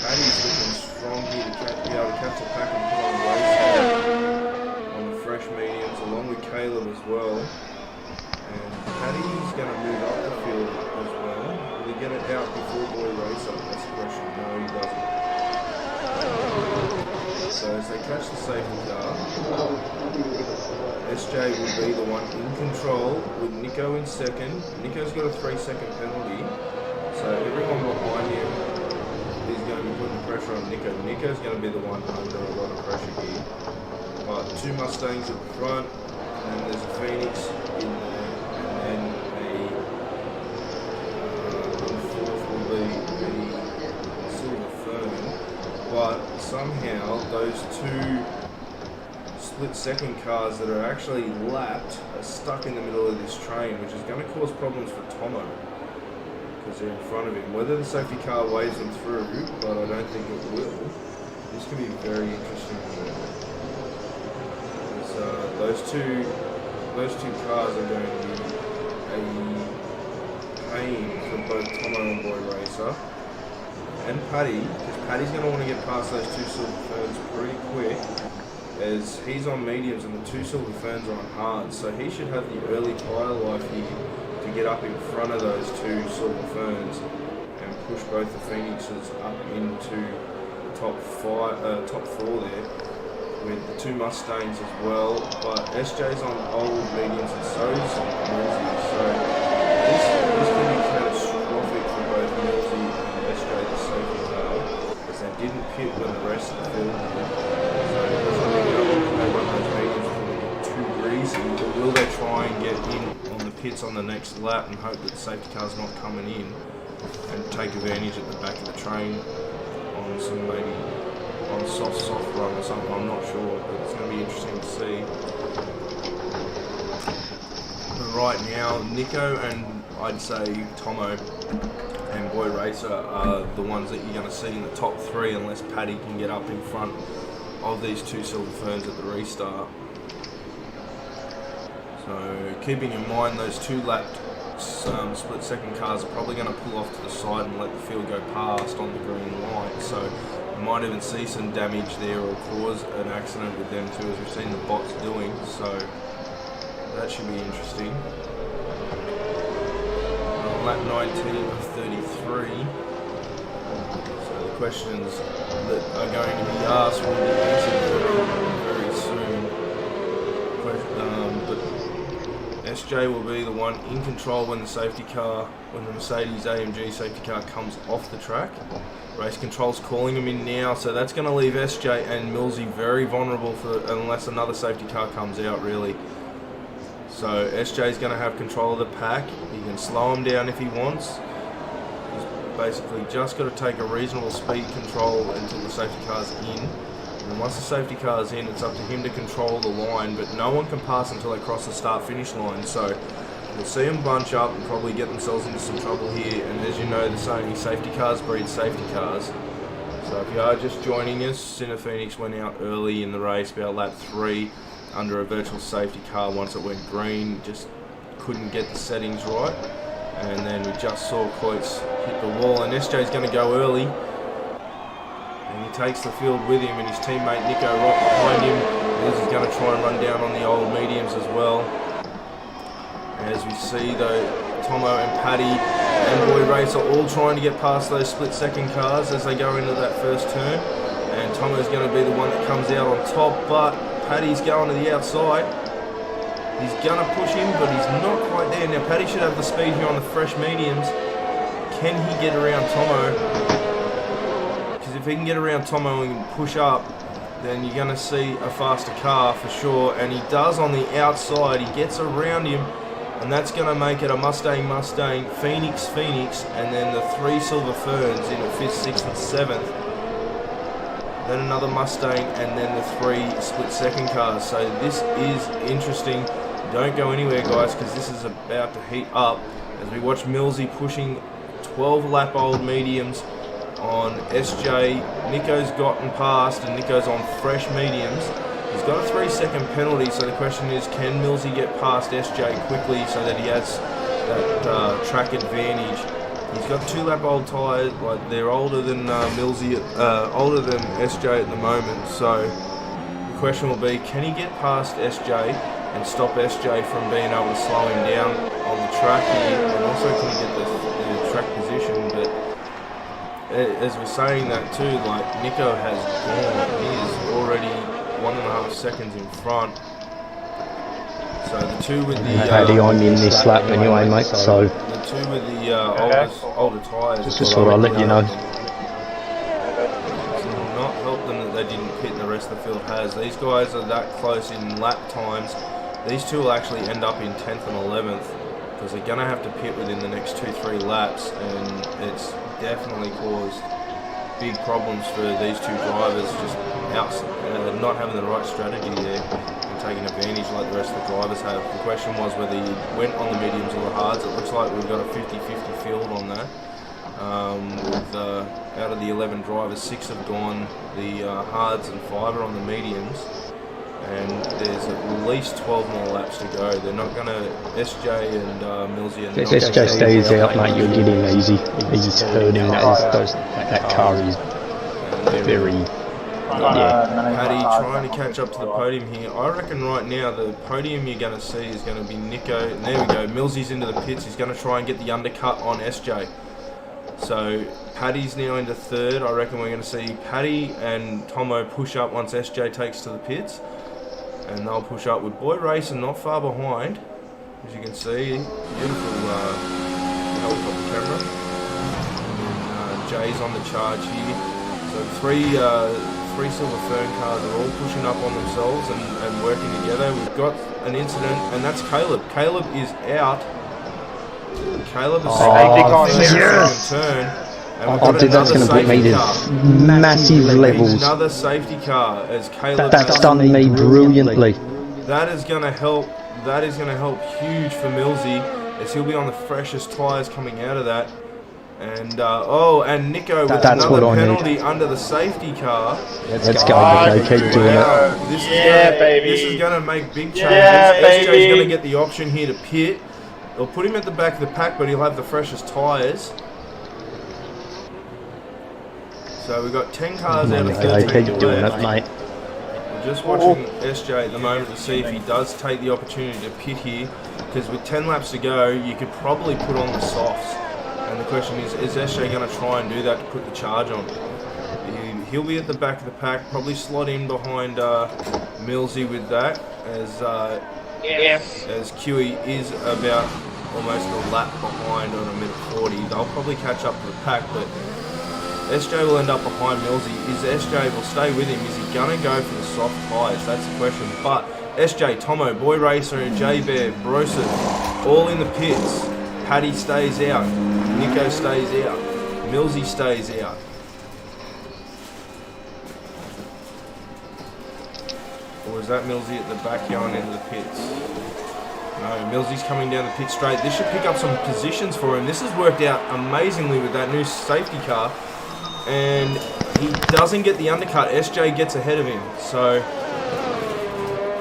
Paddy's looking strong here to be able to catch a pack and put on race on the fresh mediums, along with Caleb as well. And Paddy's going to move up the field as well. Will he get it out before Boy Racer? That's the question. No, he doesn't. So as they catch the safety car, SJ will be the one in control with Nico in second. Nico's got a 3-second penalty, so everyone behind him is going to be putting pressure on Nico. Nico's going to be the one under a lot of pressure here. But 2 Mustangs at the front, and then there's a Phoenix in there, and then in 4th will be a Silver Fern. But somehow those 2 split-second cars that are actually lapped are stuck in the middle of this train, which is going to cause problems for Tomo because they're in front of him. Whether the safety car waves them through, but I don't think it will. This could be very interesting. Those two cars are going to be a a pain for both Tomo and Boy Racer and Paddy, because Paddy's going to want to get past those two Silver Ferns pretty quick, as he's on mediums and the two Silver Ferns are on hards, so he should have the early tyre life here to get up in front of those two Silver Ferns and push both the Phoenixes up into the top four there, with the two Mustangs as well. But SJ's on old mediums and so is Millsy, so this can be catastrophic for both Millsy and SJ, the safety car, as they didn't pit when the rest of the field did. So it doesn't really go they run those mediums will get too greasy, but will they try and get in on the pits on the next lap and hope that the safety car's not coming in and take advantage at the back of the train on some maybe on soft run or something, I'm not sure, but it's going to be interesting to see. But right now, Nico and I'd say Tomo and Boy Racer are the ones that you're going to see in the top three, unless Paddy can get up in front of these two Silver Ferns at the restart. So keeping in mind those two lapped split second cars are probably going to pull off to the side and let the field go past on the green light, so we might even see some damage there or cause an accident with them too, as we've seen the bots doing, so that should be interesting. Lap 19 of 33, so the questions that are going to be asked will be answered very soon. But SJ will be the one in control when the Mercedes AMG safety car comes off the track. Race control's calling him in now, so that's going to leave SJ and Millsy very vulnerable unless another safety car comes out, really. So SJ's going to have control of the pack. He can slow him down if he wants. He's basically just got to take a reasonable speed control until the safety car's in. And once the safety car is in, it's up to him to control the line, but no one can pass until they cross the start-finish line, so we'll see them bunch up and probably get themselves into some trouble here. And as you know, the saying, safety cars breed safety cars. So if you are just joining us, Sinner Phoenix went out early in the race, about lap 3, under a virtual safety car once it went green, just couldn't get the settings right. And then we just saw Coit's hit the wall, and SJ's going to go early. And he takes the field with him, and his teammate Nico right behind him. Liz is going to try and run down on the old mediums as well. As we see though, Tomo and Paddy and Boy Racer all trying to get past those split second cars as they go into that first turn. And Tomo's going to be the one that comes out on top, but Paddy's going to the outside. He's going to push him, but he's not quite there. Now Paddy should have the speed here on the fresh mediums. Can he get around Tomo? If he can get around Tomo and push up, then you're going to see a faster car for sure, and he does on the outside. He gets around him, and that's going to make it a Mustang, Phoenix, and then the three Silver Ferns in a 5th, 6th, and 7th. Then another Mustang, and then the three split second cars. So this is interesting. Don't go anywhere, guys, because this is about to heat up as we watch Millsy pushing 12 lap old mediums on SJ. Nico's gotten past, and Nico's on fresh mediums. He's got a 3-second penalty, so the question is, can Millsy get past SJ quickly so that he has that track advantage? He's got 2 lap old tyres, like they're older than Millsy, older than SJ at the moment, so the question will be, can he get past SJ and stop SJ from being able to slow him down on the track here, and also can he get the track position? But as we're saying that too, like Nico has gone, he is already 1.5 seconds in front. So the two with the Paddy on in this lap anyway, mate. So the two with the older tyres. just thought I'd let you know. It's not helped them that they didn't pit, and the rest of the field has. These guys are that close in lap times. These two will actually end up in 10th and 11th because they're going to have to pit within the next 2-3 laps, and it's definitely caused big problems for these two drivers, just not having the right strategy there and taking advantage like the rest of the drivers have. The question was whether you went on the mediums or the hards. It looks like we've got a 50-50 field on that. Out of the 11 drivers, 6 have gone the hards and 5 are on the mediums. and there's at least 12 more laps to go. They're not going to, SJ and Millsy and If SJ stays out, mate, you'll get him easy. He's hurting that car is very, Paddy trying to catch up to the podium here. I reckon right now the podium you're going to see is going to be Nico. And there we go. Millsy's into the pits. He's going to try and get the undercut on SJ. So Paddy's now into third. I reckon we're going to see Paddy and Tomo push up once SJ takes to the pits. And they'll push up with Boy Racing not far behind. As you can see, beautiful helicopter camera. And, Jay's on the charge here. So three Silver Fern cars are all pushing up on themselves and working together. We've got an incident, and that's Caleb. Caleb is out. Caleb is yes. turn. Oh, dude, that's going to put me to massive levels. Another safety car as Caleb. That's done me brilliantly. That is going to help. That is going to help huge for Millsy, as he'll be on the freshest tyres coming out of that. And and Nico with another penalty under the safety car. Let's go, Nico. Keep doing it. This is going to make big changes. SJ's going to get the option here to pit. They'll put him at the back of the pack, but he'll have the freshest tyres. So we've got 10 cars out of 13 keep doing it, mate. We're just watching SJ at the moment to see if he does take the opportunity to pit here, because with 10 laps to go, you could probably put on the softs. And the question is SJ going to try and do that to put the charge on? He'll be at the back of the pack, probably slot in behind Millsy with that, as QE is about almost a lap behind on a minute 40. They'll probably catch up to the pack, but SJ will end up behind Millsy. SJ will stay with him? Is he going to go for the soft tyres? That's the question. But SJ, Tomo, Boy Racer and J-Bear, Brosen, all in the pits. Paddy stays out. Nico stays out. Millsy stays out. Or is that Millsy at the back going into the pits? No, Millsy's coming down the pit straight. This should pick up some positions for him. This has worked out amazingly with that new safety car. And he doesn't get the undercut. SJ gets ahead of him. So,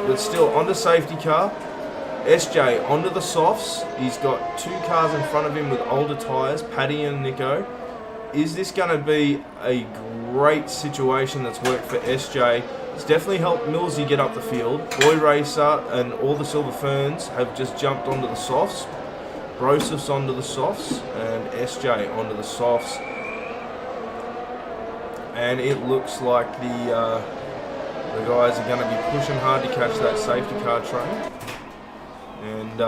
but still, onto safety car. SJ onto the softs. He's got 2 cars in front of him with older tyres, Paddy and Nico. Is this going to be a great situation that's worked for SJ? It's definitely helped Millsy get up the field. Boy Racer and all the Silver Ferns have just jumped onto the softs. Brosef's onto the softs and SJ onto the softs. And it looks like the guys are going to be pushing hard to catch that safety car train. And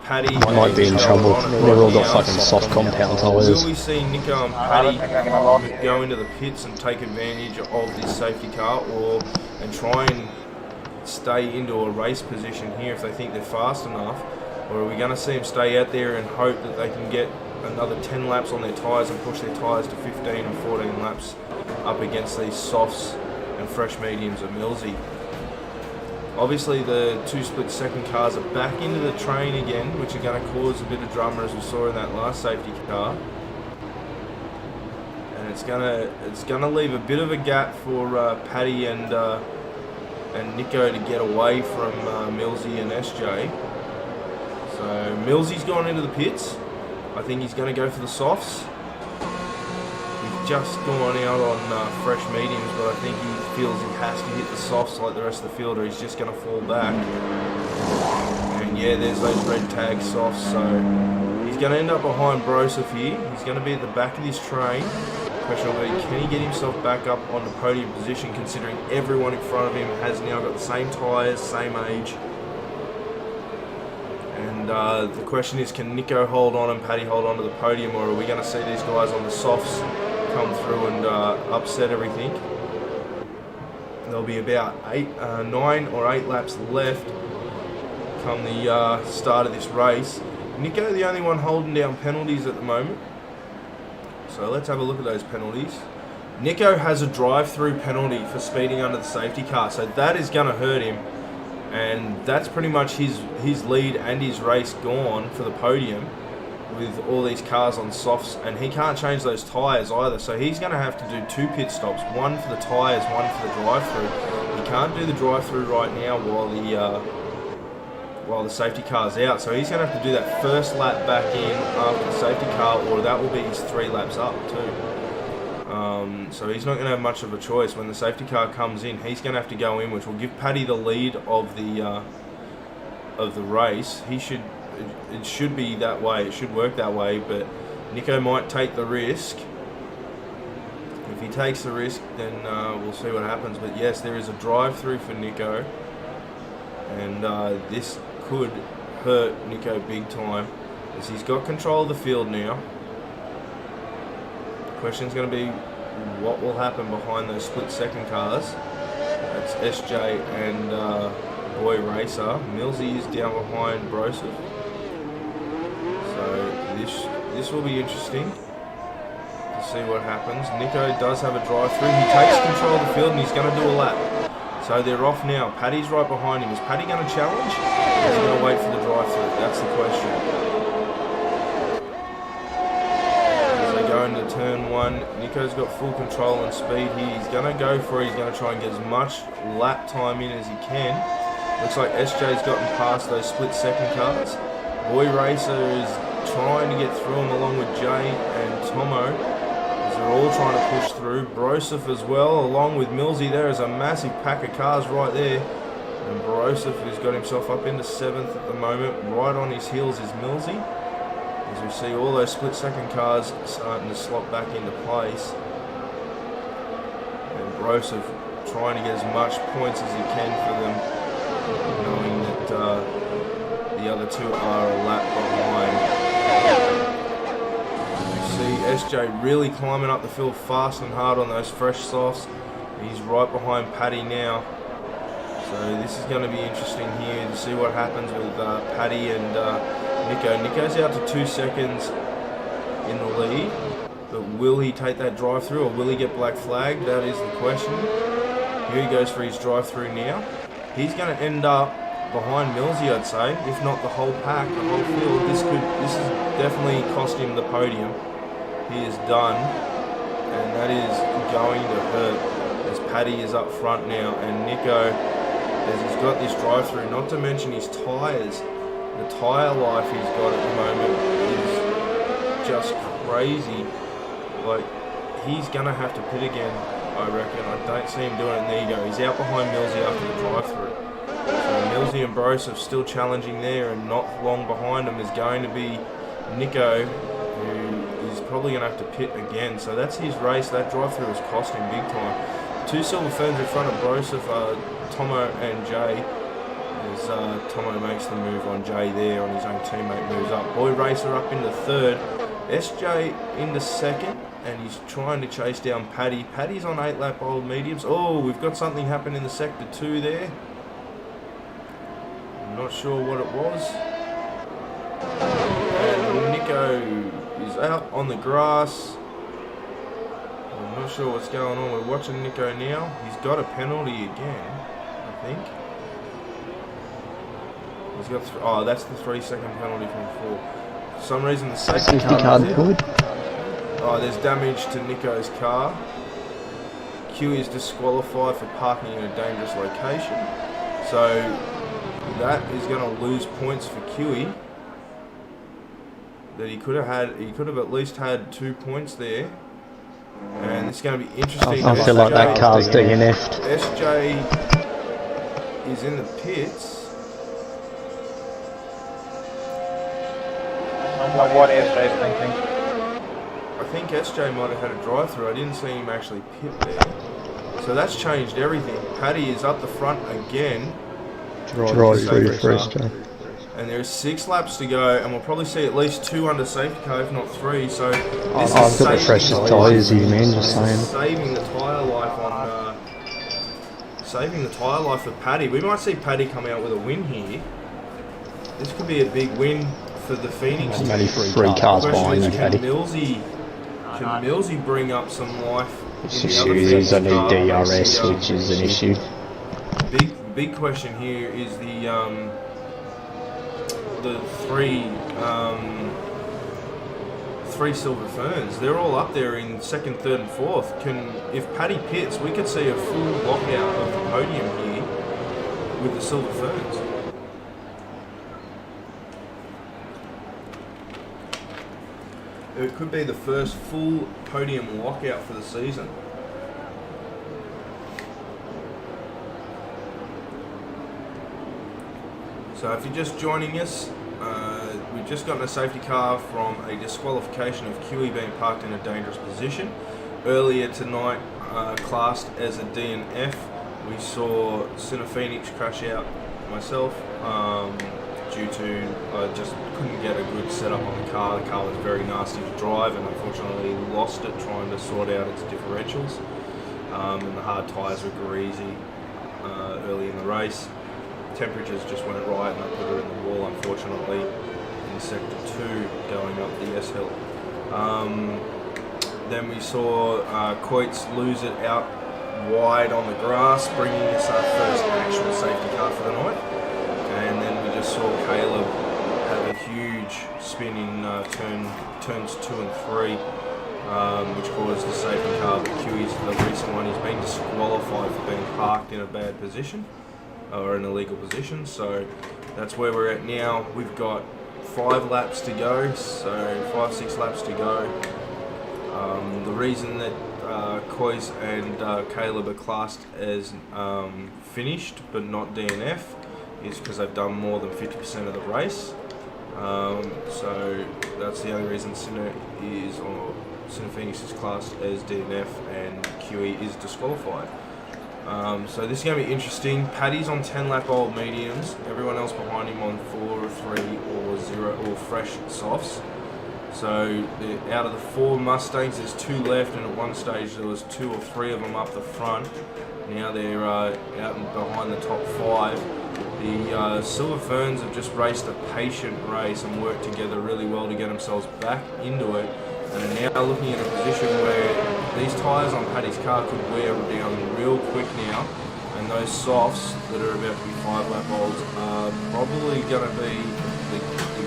Paddy might be in trouble. They're all got fucking soft compound tyres. Will we see Nico and Paddy go into the pits and take advantage of this safety car, and try and stay into a race position here if they think they're fast enough? Or are we going to see them stay out there and hope that they can get another 10 laps on their tyres and push their tyres to 15 and 14 laps up against these softs and fresh mediums of Millsy? Obviously the 2 split second cars are back into the train again, which are going to cause a bit of drama, as we saw in that last safety car. And it's gonna leave a bit of a gap for Paddy and Nico to get away from Millsy and SJ. So Millsy's gone into the pits. I think he's going to go for the softs. He's just gone out on fresh mediums, but I think he feels he has to hit the softs like the rest of the field, or he's just going to fall back. And yeah, there's those red tag softs, so he's going to end up behind Brosef here. He's going to be at the back of this train. The question will be, can he get himself back up on the podium position, considering everyone in front of him has now got the same tyres, same age? And the question is, can Nico hold on and Paddy hold on to the podium, or are we going to see these guys on the softs come through and upset everything? There'll be about 9 or 8 laps left come the start of this race. Nico, the only one holding down penalties at the moment. So let's have a look at those penalties. Nico has a drive-through penalty for speeding under the safety car, so that is going to hurt him. And that's pretty much his lead and his race gone for the podium with all these cars on softs, and he can't change those tyres either, so he's going to have to do 2 pit stops, one for the tyres, one for the drive-through. He can't do the drive-through right now while the safety car's out. So he's going to have to do that first lap back in after the safety car, or that will be his 3 laps up too. So he's not going to have much of a choice. When the safety car comes in, he's going to have to go in, which will give Paddy the lead of the race. It should be that way. It should work that way, but Nico might take the risk. If he takes the risk, then we'll see what happens. But yes, there is a drive-through for Nico, and this could hurt Nico big time, as he's got control of the field now. The question's going to be what will happen behind those split-second cars. That's SJ and Boy Racer. Millsy is down behind Broseph. So this will be interesting to see what happens. Nico does have a drive-through. He takes control of the field and he's going to do a lap. So they're off now. Paddy's right behind him. Is Paddy going to challenge? Or is he going to wait for the drive-through? That's the question. As they go into turn 1, Nico's got full control and speed here. He's going to go for it. He's going to try and get as much lap time in as he can. Looks like SJ's gotten past those split-second cars. Boy Racer is trying to get through him along with Jay and Tomo. They're all trying to push through. Broseph as well, along with Millsy. There is a massive pack of cars right there. And Broseph has got himself up into 7th at the moment. Right on his heels is Millsy. As we see all those split-second cars starting to slot back into place. And Broseph trying to get as much points as he can for them, knowing that the other two are a lap behind. SJ really climbing up the field fast and hard on those fresh softs. He's right behind Paddy now. So this is going to be interesting here to see what happens with Paddy and Nico. Nico's out to 2 seconds in the lead. But will he take that drive-through or will he get black flagged? That is the question. Here he goes for his drive-through now. He's going to end up behind Millsy, I'd say, if not the whole pack, the whole field. This is definitely cost him the podium. He is done, and that is going to hurt, as Paddy is up front now, and Nico, as he's got this drive-through, not to mention his tyres. The tyre life he's got at the moment is just crazy. Like, he's going to have to pit again, I reckon. I don't see him doing it, and there you go. He's out behind Millsy after the drive-through. So Millsy and Broseph still challenging there, and not long behind him is going to be Nico, who is probably going to have to pit again. So that's his race. That drive-through has cost him big time. 2 silver ferns in front of Broseph, Tomo and Jay, as Tomo makes the move on Jay there, on his own teammate moves up. Boy Racer up into 3rd, SJ into 2nd, and he's trying to chase down Paddy. Paddy's on 8 lap old mediums. Oh, we've got something happen in the sector 2 there. I'm not sure what it was. And Nico is out on the grass. I'm not sure what's going on. We're watching Nico now. He's got a penalty again, I think. He's got that's the 3-second penalty from before. For some reason the safety car good. Oh, there's damage to Nico's car. Q is disqualified for parking in a dangerous location. So that is going to lose points for QE. That he could have at least had 2 points there. And it's going to be interesting. I feel like that car's DNF'd. SJ is in the pits. What SJ's thinking? I think SJ might have had a drive-through. I didn't see him actually pit there. So that's changed everything. Paddy is up the front again. Drive-through for SJ. And there's 6 laps to go, and we'll probably see at least 2 under safety car, if not 3. So this I've got the freshest tyres here, man. Just saying. Saving the tyre life on, saving the tyre life for Paddy. We might see Paddy come out with a win here. This could be a big win for the Phoenix. There's only 3 cars behind you, Paddy. Can Millsy bring up some life? It's issues. I need DRS, which is an issue. Big question here is the 3 Silver Ferns. They're all up there in 2nd, 3rd and 4th. If Paddy pits, we could see a full lockout of the podium here with the Silver Ferns. It could be the first full podium lockout for the season. So if you're just joining us, we've just gotten a safety car from a disqualification of QE being parked in a dangerous position. Earlier tonight, classed as a DNF, we saw Chsmpionship crash out myself due to I just couldn't get a good setup on the car. The car was very nasty to drive and unfortunately lost it trying to sort out its differentials. And the hard tyres were greasy early in the race. Temperatures just went right and I put her in the wall unfortunately in sector 2 going up the S hill. Then we saw Coates lose it out wide on the grass, bringing us our first actual safety car for the night. And then we just saw Caleb have a huge spin in turns 2 and 3, which caused the safety car. But QE's the recent one. He's been disqualified for being parked in a bad position or an illegal position. So that's where we're at now. We've got 5 laps to go, so 5-6 laps to go. The reason that Coys and Caleb are classed as finished but not DNF is because they've done more than 50% of the race. So that's the only reason Chsmpionship is classed as DNF and QE is disqualified. So this is going to be interesting. Paddy's on 10 lap old mediums, everyone else behind him on 4, 3 or 0 or fresh softs. So out of the 4 Mustangs, there's 2 left, and at one stage there was 2 or 3 of them up the front. Now they're out and behind the top 5. The Silver Ferns have just raced a patient race and worked together really well to get themselves back into it, and are now looking at a position where these tyres on Paddy's car could wear down real quick now, and those softs that are about to be 5 lap olds are probably going to be the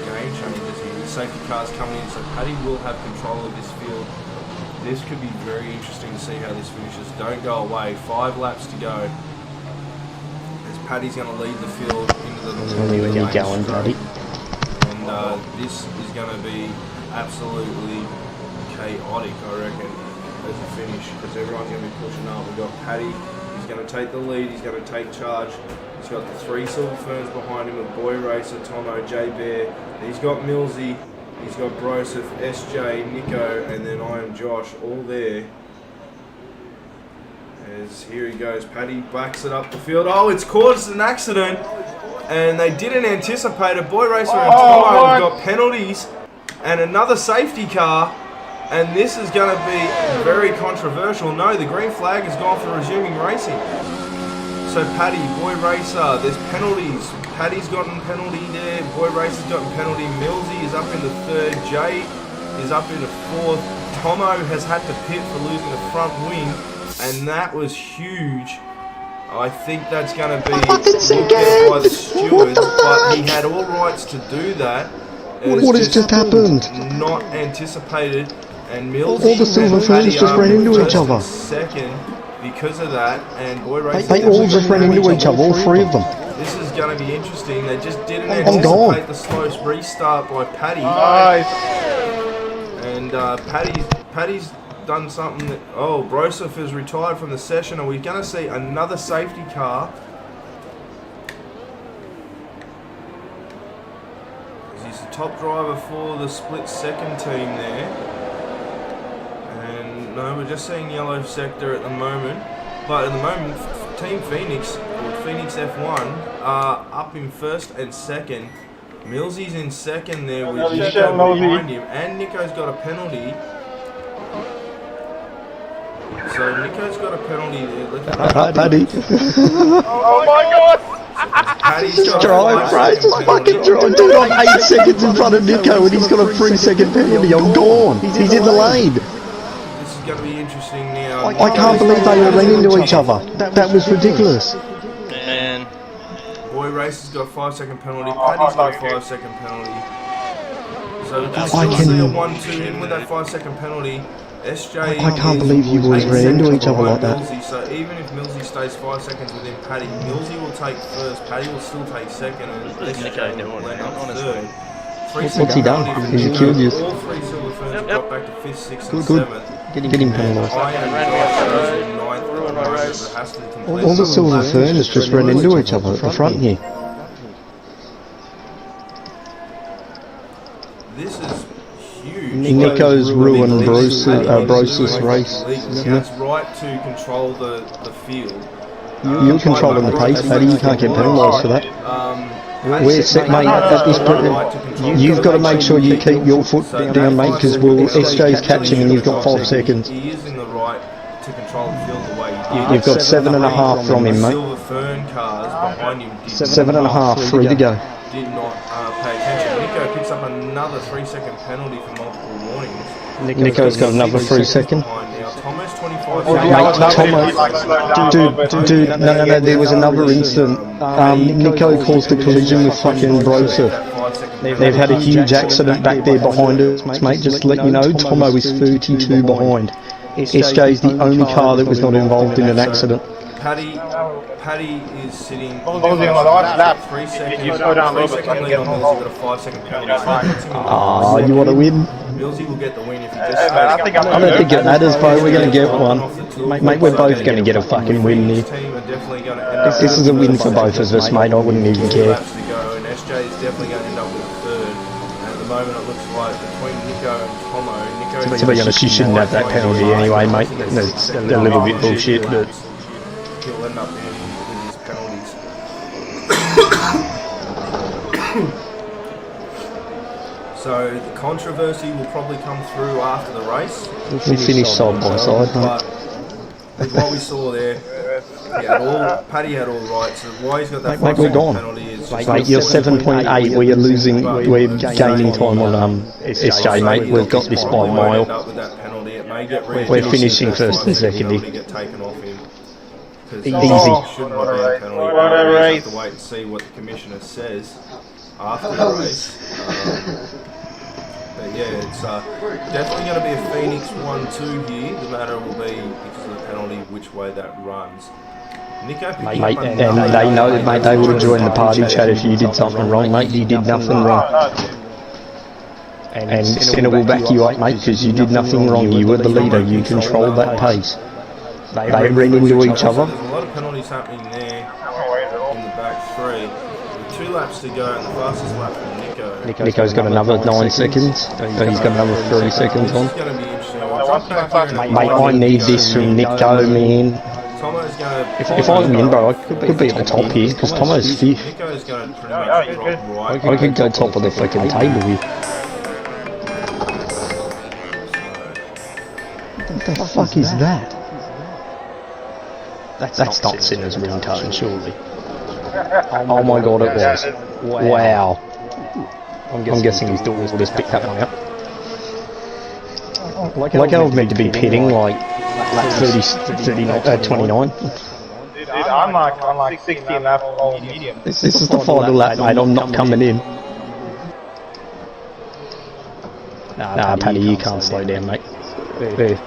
game changers here. The safety cars coming in, so Paddy will have control of this field. This could be very interesting to see how this finishes. Don't go away. 5 laps to go. As Paddy's going to lead the field into the Only when you're going, Paddy. And this is going to be absolutely chaotic, I reckon, as a finish, because everyone's going to be pushing up. We've got Paddy. He's going to take the lead. He's going to take charge. He's got the 3 Silver Ferns behind him, a Boy Racer, Tomo, J Bear. He's got Millsy. He's got Broseph, SJ, Nico, and then I am Josh, all there. As here he goes, Paddy backs it up the field. Oh, it's caused an accident, and they didn't anticipate it. Boy Racer and Tomo have got penalties, and another safety car, and this is going to be very controversial. No, the green flag has gone for resuming racing. So Paddy, Boy Racer, there's penalties. Paddy's gotten penalty there, Boy Racer's gotten penalty, Millsy is up in the 3rd, Jay is up in the 4th, Tomo has had to pit for losing the front wing, and that was huge. I think that's going to be looked at by the stewards, but he had all rights to do that. What has just happened? Not anticipated, and Millsy All the Silver Ferns just ran into each other. Second because of that, and Boy Racer... They all just ran into each other, all 3 of them. This is going to be interesting. They just didn't anticipate the slow restart by Paddy. Nice. And Paddy's done something that... Oh, Broseph has retired from the session. Are we going to see another safety car? He's the top driver for the split second team there. And no, we're just seeing yellow sector at the moment. But at the moment, Team Phoenix, or Phoenix F1, are up in 1st and 2nd. Millsy's in 2nd there with Nico behind him, and Nico's got a penalty. So Nico's got a penalty there. Paddy. Oh my god! Paddy's got Drive, bro. Just fucking drive. Dude, I'm 8 seconds in front of Nico, and he's got a 3-second penalty. I'm gone. He's in the lane. This is going to be interesting now. I can't believe they ran into each other. That was ridiculous. Man. Boy Racer's got a 5-second penalty. Paddy's got a 5-second penalty. So we can I still can- see a 1-2 in with that 5-second penalty. SJ I can't is believe you boys 8 ran into seconds each other behind like that. Millsy, so even if Millsy stays 5 seconds within Paddy, Millsy will take first, Paddy will still take second, and SJ will end up third. What's he done? He's a killed you. All three Silver Ferns have got back to 5th, 6th, and Good. 7th. Get him penalised. I am Josh is in 9th at the moment, but has to complete All the Silver Ferns just ran into each other at the front here. This is huge. Nico's ruined Bruce's race. He has right to control the field. You're controlling the pace, Paddy. You can't get penalised for that. We're set, mate. At this point, you've got to make sure you keep your foot down, mate, because SJ's catching and you've got 5 seconds. He is in the right to control the field the way he does. You've got 7.5 from him, mate. Silver Fern cars behind him did 7.5, 3 to go. did not pay attention. Nico picks up another 3-second penalty for multiple warnings. Nico's got another 3 second. Tomo's 25 Dude, no, there was another incident. Nico caused a collision with fucking Broser. They've had a huge accident back there behind us, mate. Just to let you know, Tomo is 32 behind. SJ's the only car that was not involved in an accident. Paddy is sitting. Millsy on the last lap. 3 seconds. You slow down a little bit, Second lead on Millsy, got a 5-second penalty. Ah, you want to win? Millsy will get the win if he just. I don't think it matters, bro. We're going to get one. Mate, we're both going to get a fucking win here. This is a win for both of us, mate. I wouldn't even care. Laps to go, and SJ is definitely going to end up with a third. And at the moment, it looks like between Nico and Tomo. To be honest, you shouldn't have that penalty anyway, mate. It's a little bit bullshit, but He'll end up with his penalties. So the controversy will probably come through after the race. we'll finish side by side, But mate. with what we saw there, Paddy had all right. So why he's got that Mate, we're 5-second gone. penalty is Mate, you're 7.8. We are losing. We're gaining time on SJ, mate. We've got this by a mile. We're finishing first and second here. Get taken off him. Easy. Shouldn't have been a penalty. We have to wait and see what the commissioner says after the race. But yeah, it's definitely going to be a Phoenix 1-2 here. The matter will be, because of the penalty, which way that runs. Nico picking Mate, up and another they know, mate, they would have joined the party chat if you did something wrong, mate. You did nothing wrong. And Senna will back you up, mate, because you did nothing wrong. You were the leader. You controlled that pace. They ran into each other. There's a lot of penalties happening there in the back three. With 2 laps to go, and the fastest lap for Nico. Nico's got another 9 seconds. And he's got another 3 seconds on. It's going to be interesting. I'll jump back here in a Mate, I need this from Nico, man. Tomo's going to... If I win, bro, I could be at the top here, because Tomo's 5th. Nico's going to pretty much drop right. I could go top of the fucking table here. What the fuck is that? That's not Sinner's ringtone, surely. Oh my god, it was. Wow. I'm guessing his daughter's just picked that one up. Like I was meant to be pitting like 29. Dude, I'm like 16 laps all medium. This is the final lap, mate. I'm not coming in. Nah, Paddy, you can't slow down, mate. We're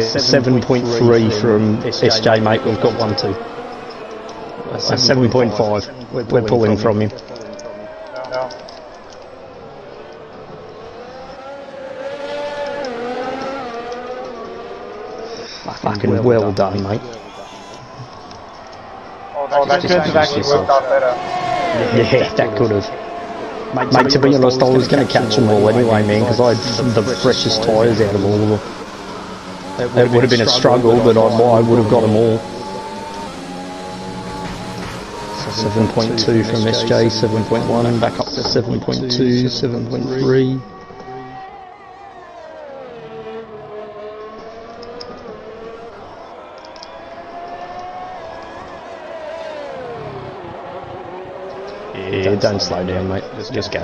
7.3 from SJ, mate. We've got 1-2. 7.5. We're pulling from him. Fucking well done, mate. Oh, that could have actually worked out better. Yeah, that could have. Mate, to be honest, I was going to catch them all anyway, man, because I had the freshest tyres out of all of them. It would have been a struggle, but I would have got them all. 7.2 from SJ, 7.1, back up to 7.2, 7.3. Yeah, don't slow down, mate. Just go.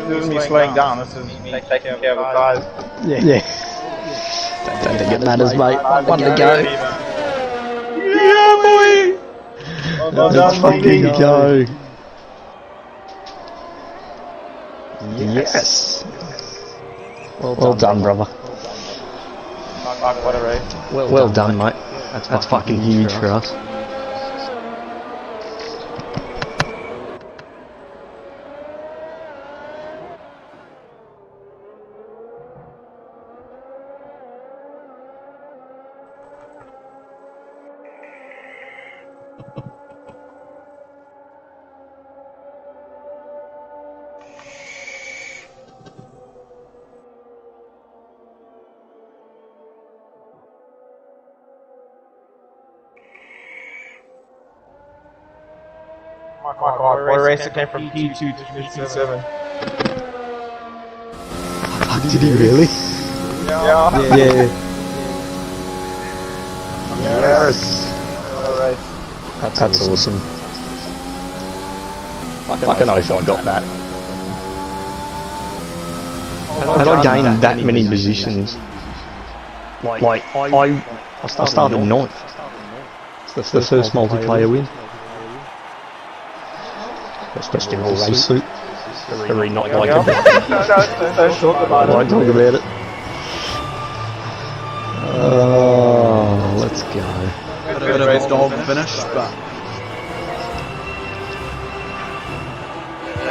This isn't me slowing down, this is me taking care of the guys. Yeah. Don't think it matters, mate. 1 to go. Yeah, boy! Let's fucking go. Yes. Well done, brother. What a race. Well done, mate. That's fucking huge for us. My God, what a race that came from P2 to P7. Did he really? Yeah. Yeah. Yes. What a race. That's awesome. Fucking oath I got that. Had I gained that many positions, like I started ninth. It's the first multiplayer win. Especially in all race suit. Very not like it. Don't talk about it. I talk about it. Oh, let's go. Bit of a dog finish, but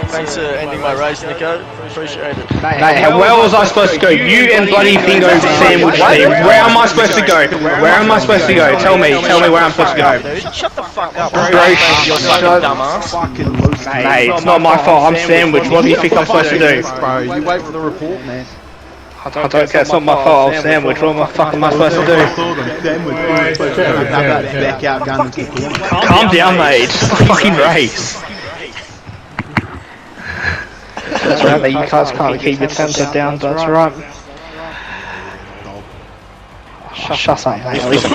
Thanks for ending my race, Nico. Appreciate it. Mate, where was I supposed to go? You and bloody Bingo sandwiched me. Where am I supposed to go? Where am I supposed to go? Tell me where I'm supposed to go. Shut the fuck up, Bro, you're fucking dumbass. Mate, it's not my fault. I'm sandwiched. What do you think I'm supposed to do? bro, you wait for the report, man. I don't care. It's not my fault. I'm sandwiched. What the fuck am I supposed to do? Back out, gun into the corner. Calm down, mate. It's just a fucking race. That's right, mate. You guys can't keep your temper down. That's right. Shut up, mate. At least I'm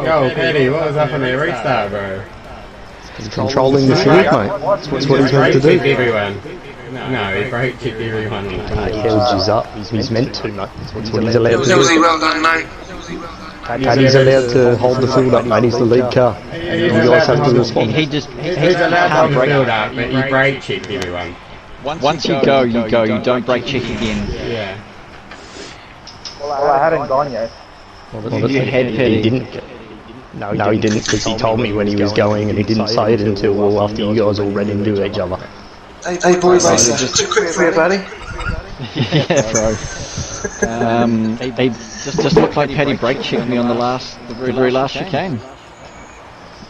Yo, Petty, what was up on the restart, bro? Controlling the field, mate. That's what he's meant to do. Everyone. No, he brake checked everyone. He held you up. He's meant to, mate. That's what he's allowed to do. Well done, mate. Paddy's allowed to hold the field up, mate. He's the lead car. You guys have to respond. He's allowed to hold the field up, but he brake checked everyone. Once you go, you don't brake check again. Yeah. Well, I hadn't gone yet. He didn't. No, he didn't, because he told me when he was going, and he didn't say it until after you guys all ran into each other. Hey boys, too quick for you, buddy. Yeah, bro. They just looked like Paddy brake checked me on the very last chicane.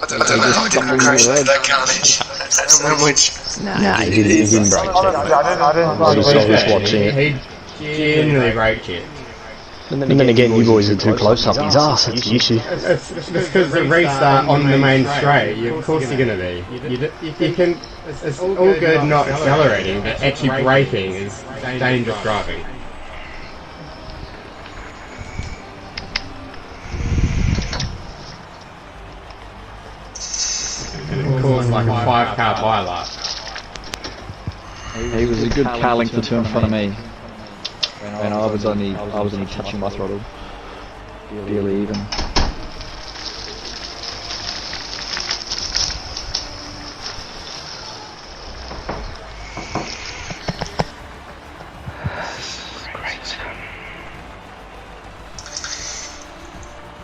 I don't know how I didn't crash into that carnage. That sandwich. Nah, he didn't brake check. I didn't. I was watching it. He genuinely brake checked. And then again, you boys are too close up his ass, that's the issue. It's because the restart on the main straight, of course you're going to be. You can, it's all good not accelerating, but actually braking is dangerous driving. And it caused like a 5-car pileup. He was a good car length or two in front of me. And I was only touching my throttle. Barely even.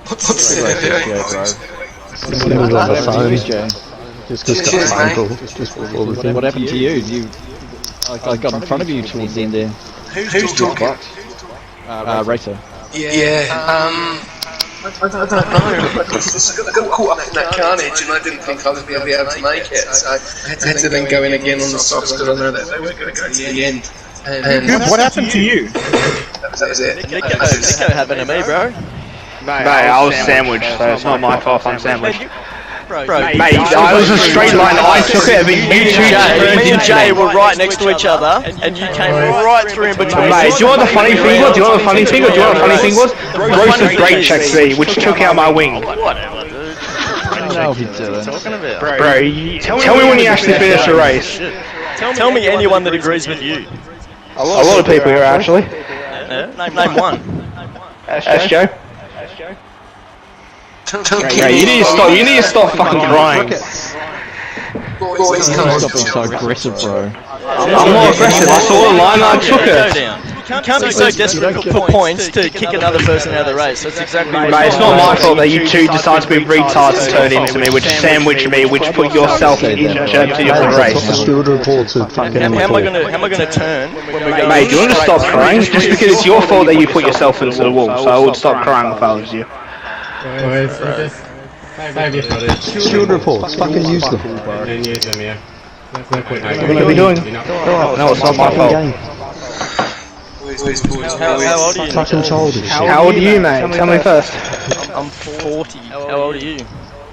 What's it doing? He was on the phone. Just got a phone call. Just before the thing. What happened to you? I got in front of you towards the end there. Who's talking? Racer. Yeah, I don't know. I got caught up in that carnage and I didn't think I was going to be able to make it. So I had to then go in again on the softs because I know that they were going to go to the end. And What happened to you? that was it. Nico happened to me, bro. Mate, I was sandwiched, so it's not my fault I'm sandwiched. Bro, Mate, I was a straight line, I took it, but you two me and Jay were right next to each other, and you came right through in between. Mate, do you want the funny thing was? Do you want the funny thing was? Roasted brake checked me, which took out my wing. Whatever, dude. No, he didn't. Talking about? Bro, tell me when you actually finish the race. Tell me anyone that agrees with you. A lot of people here, actually. Yeah, name one. Ask Joe. Don't Yeah, you need to stop fucking crying. Boys, come on. Stop being so aggressive, bro. I'm more aggressive. I saw the line, I took it. You can't be so desperate for points to kick another person out of the race. That's exactly what Mate, it's not my fault that you two decide to be retards and turn into me, which sandwich me, which put yourself in jeopardy of the race. Field reports are fucking How am I gonna turn when we go? Mate, do you want to stop crying? Just because it's your fault that you put yourself into the wall, so I would stop crying if I was you. Boys, just save your footage. Field reports, fucking use them. And use them, yeah. There's no point What are we doing? No, it's not my fault. How old are you? Fucking childish. How old are you, mate? Tell me first. I'm 40. How old are you?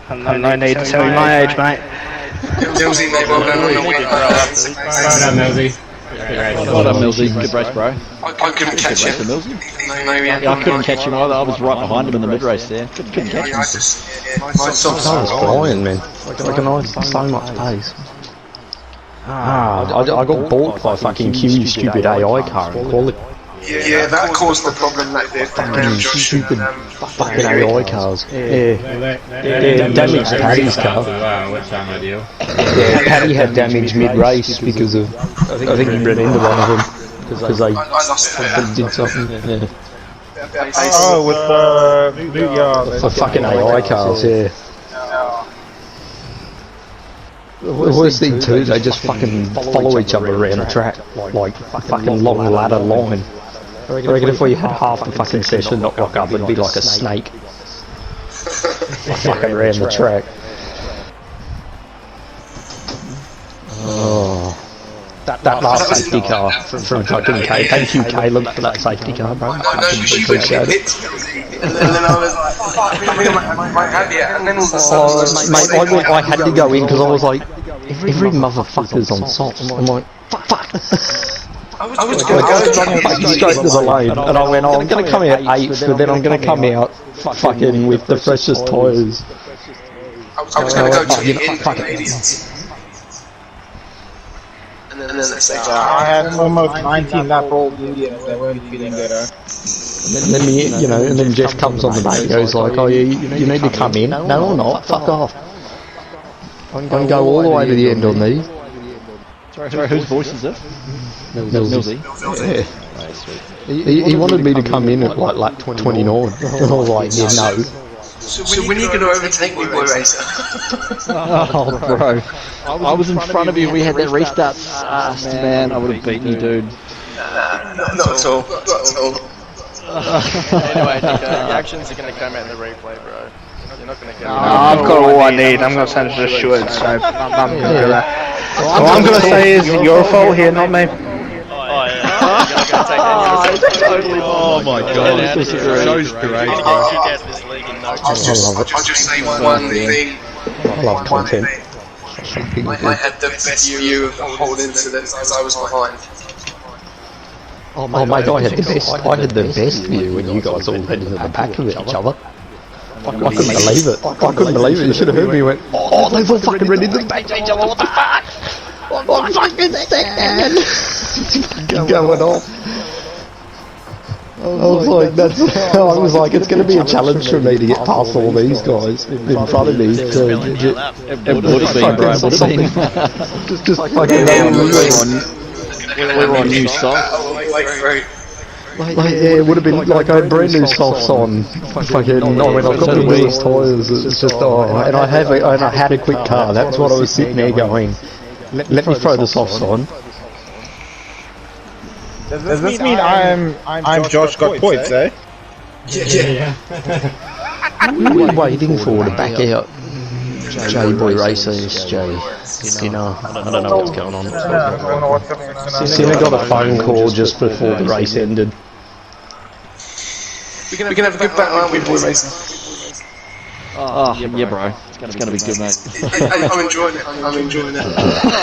I've no need to tell you my age, mate. Millsy, mate, well done on the win. Well done, Millsy. Well done, Millsy. Good race, bro. I couldn't catch Good race him. for Millsy. Yeah, I couldn't catch him either. I was right behind him in the mid-race there. Couldn't catch him. I was flying, man. Like an ice, so much pace. I got bought by fucking Q's stupid AI car in quality. Yeah, that caused the problem that did. Fucking stupid fucking AI cars. Yeah, damaged Paddy's car. Which I'm ideal. Yeah, Paddy had damage mid-race because of, I think he ran into one of them because they did something. Yeah. Oh, with the For fucking AI cars, yeah. The worst thing too, they just fucking follow each other around the track, like fucking long ladder line. I reckon if we had half the fucking session not lock up, it'd be like a snake. Fucking around the track. Oh. That last safety car from fucking Caleb. Thank you, Caleb, for that safety car, bro. I know, she went and hit and then I was like, fuck, I might have you. And then all of a sudden, mate, I had to go in because I was like, every motherfucker's on softs. I'm like, fuck. I was going to go straight to the lane, and I went, I'm going to come out 8th, but then I'm going to come out fucking with the freshest tyres. I was going to go to the end, ladies. And then they say, I had almost 19 lap old mediums that weren't feeling good. And then Jeff comes on the back and goes like, oh yeah, you need to come in. No, I'm not. Fuck off. I'm going to go all the way to the end on these. Sorry, whose voice is this? Millsy. Yeah. He wanted me to come in at like lap 29. And I was like, yeah, no. So when are you going to overtake me, boy racer? Oh, bro. I was in front of you. We had that restart. Man, I would have beaten you, dude. Not at all. Not at all. Anyway, the actions are going to come out in the replay, bro. You're not going to get I've got all I need. I'm going to send it to Stuart, so I'm good with that. All I'm going to say is your fault here, not me. Oh my god, this is so great. I'll just say one thing. I love content. I had the best view of the whole incident as I was behind. Oh mate, I had the best view when you guys all went into the back of each other. I couldn't believe it. I couldn't believe it. You should have heard me. Went, oh, they've all fucking ran into the back of each other. What the fuck? What fucking second? It's fucking going off. I was like, it's going to be a challenge for me to get past all these guys in front of me. It would have been, bro. Just fucking. We were on new socks. Yeah, it would have been like I had brand new softs on. Fucking, when I've got the newest tyres, it's just and I had a quick car. That's what I was sitting there going. Let me throw the softs on. Does this mean I'm Josh got points, eh? Yeah. What are we waiting for to back out? J-Boy Racing, Sinner. I don't know what's going on. Sinner got a phone call just before the race ended. We can have a good battle, aren't we, boy racing? Oh, yeah, bro. It's gonna be good, mate. I'm enjoying it. I'm enjoying it.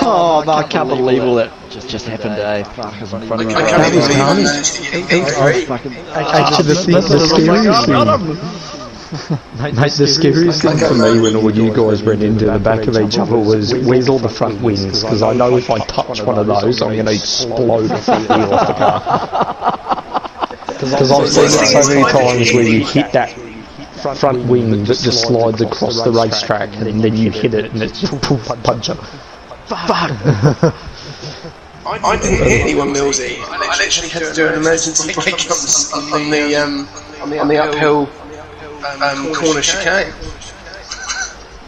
Oh, no, I can't believe all that just happened, eh? Fuck, I was in front of me. I can't believe I managed to get Actually, the scariest thing... Mate, the scariest thing for me when all you guys ran into the back of each other was, where's all the front wings? Because I know if I touch one of those, I'm going to explode the front wheel off the car. Because I've seen it so many times where you hit that front wing that just slides across the racetrack and then you hit it and it's puncher. Fuck! I didn't hit anyone, Millsy. I literally had to do an emergency kick on the uphill corner chicane.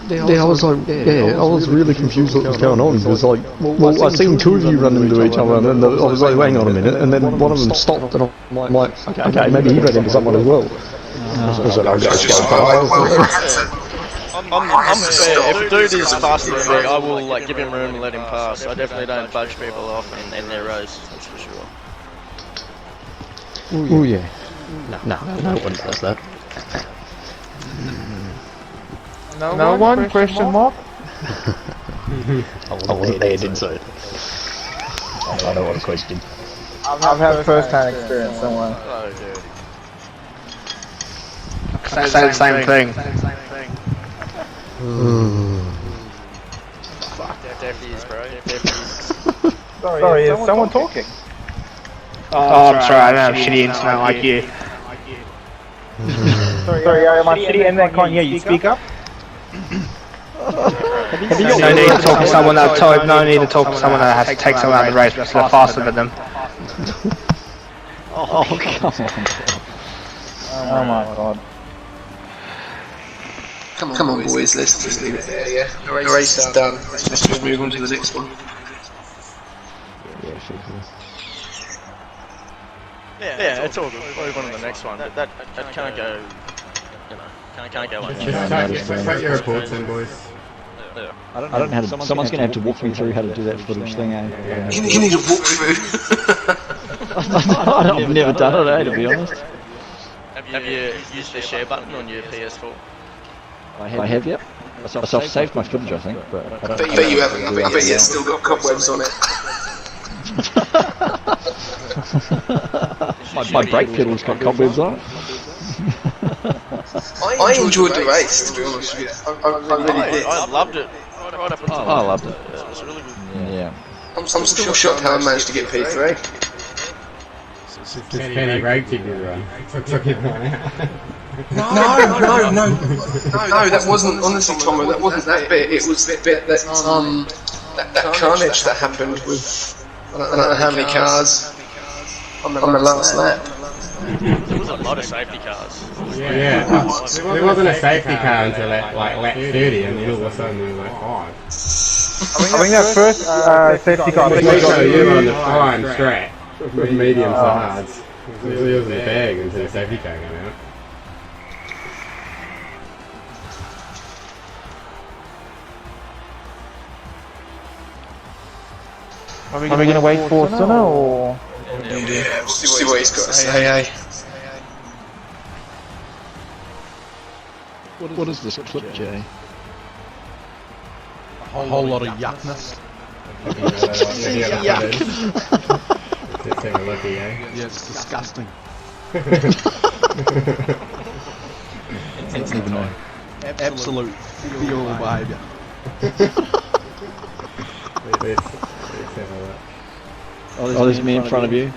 Yeah, I was like, I was really confused what was going on. It was like, well, I seen two of you run into each other, and then I was like, hang on a minute, and then one of them stopped, and I'm like, okay, maybe he ran into someone as well. I said, I'll go I'm fair. If a dude is faster than me, I will like give him room and let him pass. I definitely don't budge people off in their rows, that's for sure. Oh yeah. No one does that. No one? Question mark? I wasn't there, didn't say it. I don't want a question. I've had first-hand experience somewhere. Oh, dude. Say the same thing. Fuck, that definitely is, bro. That definitely is. Sorry, is someone talking? Oh, I'm sorry, I don't have shitty internet like you. Sorry, am I shitty and then can't hear you? Speak up. No need to talk to someone that has to take someone out of the race because they're faster than them. Oh, come on. Oh my god. Come on, boys, let's just leave it there, yeah? The race is done. Let's just move on to the next one. Yeah, it's all good. We'll move on to the next one. That can't go, you know, can't go on. Just take your reports in, boys. I don't know how to. Someone's going to have to walk me through how to do that footage thing, eh? You need a walkthrough. I've never done it, eh, to be honest. Have you used the share button on your PS4? I have, yep. I've saved my footage, I think, but I don't. I bet you haven't. I bet it's still got cobwebs on it. My brake pedal's got cobwebs on it. I enjoyed the race, to be honest with you. I really did. I loved it. Right up until I loved it. It was really good. Yeah. I'm still shocked how I managed to get P3. Just Penny raked you, run. Took it out. No, that wasn't, honestly, Tomo, that wasn't that bit. It was the bit that, that carnage that happened with, I don't know how many cars on the last lap. There was a lot of safety cars. Yeah, there wasn't a safety car until like lap 30, and then all of a sudden there was like 5. I think that first safety car. You were on the fine straight with mediums to hards. It was a bag until the safety car came out. Are we going to wait for Senna or? Yeah, we'll see what he's got to say, eh? What is this clip, Jay? A whole lot of yuckness. Let's have a look, eh? Yeah, it's disgusting. It's even Absolute feral behaviour. Let's have a look. Oh, there's me in front of you.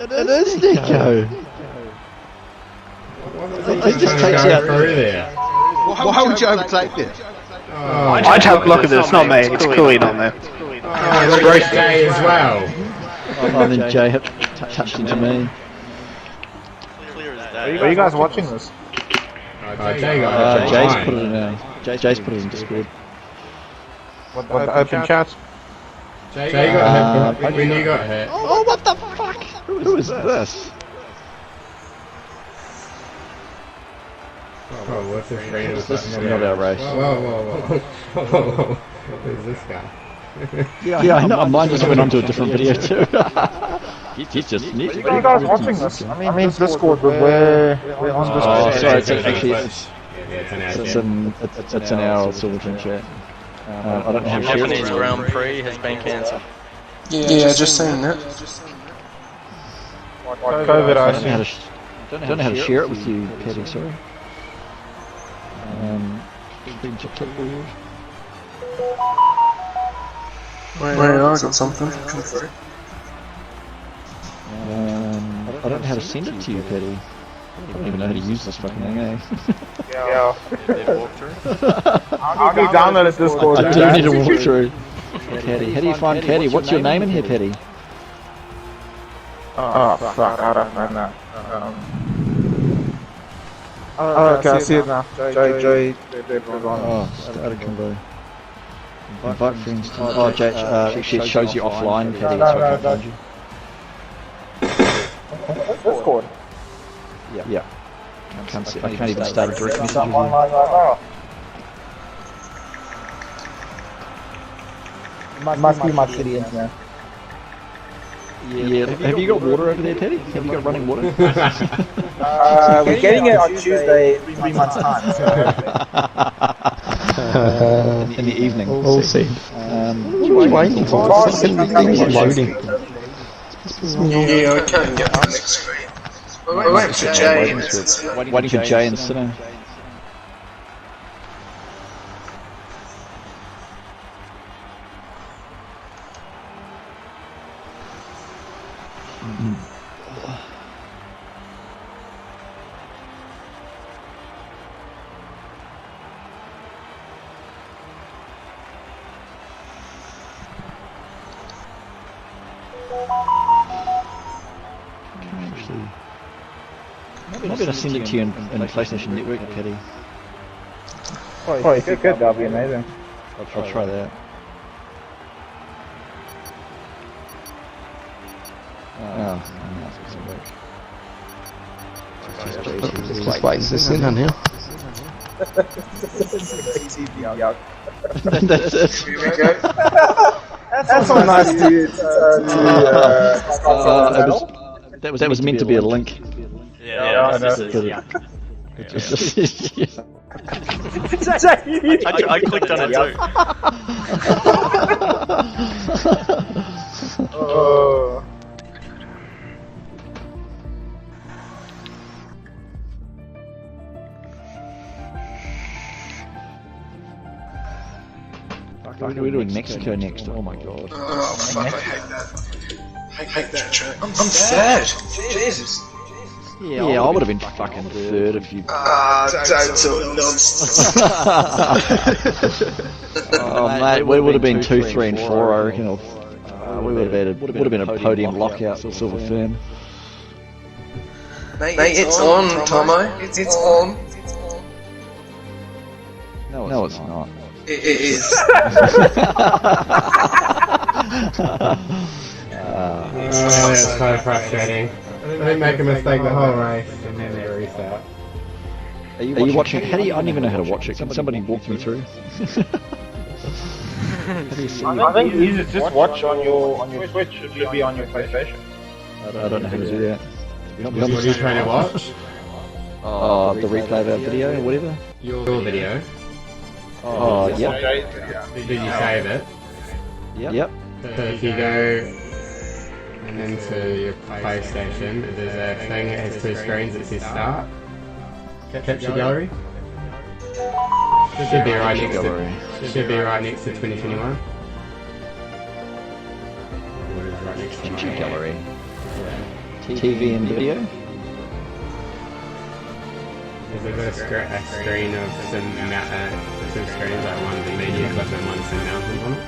It is Nico. He just takes out through there. Why would you overtake it? I'd have a look at this, it's not me, it's clearly not me. Oh, it's Royce Day as well. And then Jay touched into me. Are you guys watching this? Jay's put it in Jay's put it in Discord. What the open chat? Jay got hit when you got hit. Oh, what the fuck? Who is this? Oh, what's this rain? This is not our race. Whoa. Who's this guy? Yeah, I know. Mine just went onto a different video too. He's just neat. Are you guys watching this? I mean Discord, but we're on Discord. Oh, sorry, it's actually it's an hour or Silverton chat. I don't know how to share Japanese it. Grand Prix has been cancelled. Yeah, just saying that. COVID, I don't know how to share it with you, Paddy, sorry. Screen to clipboard. Well, I got something. Come through. I don't know how to send it to you, Petty. I don't even know how to use this fucking thing, eh? Yeah. How do you download it Discord? I do need to walk through. Petty, how do you find Petty? What's your name in here, Petty? Oh, fuck, I don't know that. Oh, okay, I see it now. J. Oh, started convo. Invite friends to... Oh, J, actually it shows you offline, Petty, so I can't find you. Discord? Yeah. I can't even start a direct message with Online you. right now. It must be my city internet. Yeah, have you got water over there, Petty? Have you got running water? We're getting it on Tuesday, 3 months time. In the evening. We'll see. What are you waiting for? The thing's loading. Yeah, I can't get to the next screen. We're waiting for Jay. Waiting for Jay and Sinner. Maybe I'll send it to you in the PlayStation Network, Petty. Oh, if you could, that'd be amazing. I'll try that. Oh, no, it's gonna work. Just wait, is this in on here? That's it. Here we go. That's so nice to you. That was meant to be a link. Yeah, I know. I clicked on it too. Oh. We're doing Mexico next. Oh my god. Oh, fuck, I hate that. I hate that track. I'm sad. Jesus. Yeah, I would have been fucking third if you... Don't talk nonsense. Oh mate, we would have been 2, 3 and 4 I reckon. We would have been a podium lockout for Silver Fern. Mate, it's on, Tomo. It's on. No, it's not. It is. That's so frustrating. They make a mistake the whole race and then they restart. Are you watching? How do you? I don't even know how to watch it. Can somebody walk me through? I think you just watch on your Switch. It should be on your PlayStation. I don't know how to do that. What are you trying to watch? Oh, the replay of our video or whatever. Your video. Oh, yep. Did you save it? Yep. So if you go into your PlayStation, there's a thing that has 2 screens that says start. Capture gallery. Should be right next to 2021. Right next to Capture gallery. TV and video. There's a screen of some two screens, like one's a media clip and one's some mountains on it.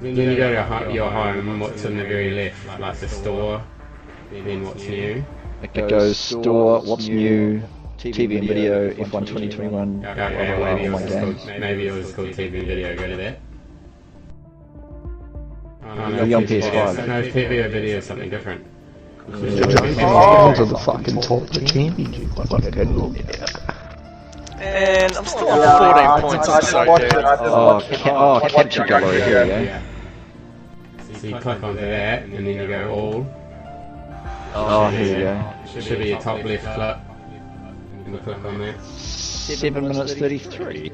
Then you go to your home, what's on the very left, like the store, then what's new. It goes store, what's new, TV and video, F1 2021, maybe it was called TV and video, go to that. You're on PS5. No, TV or video is something different. To the fucking top of the championship. And I'm still on 14 points. Oh, capture gallery, here we go. So you click onto that, and then you go all. Oh, here we go. Should be your top left clip. And you click on that. 7 minutes 33.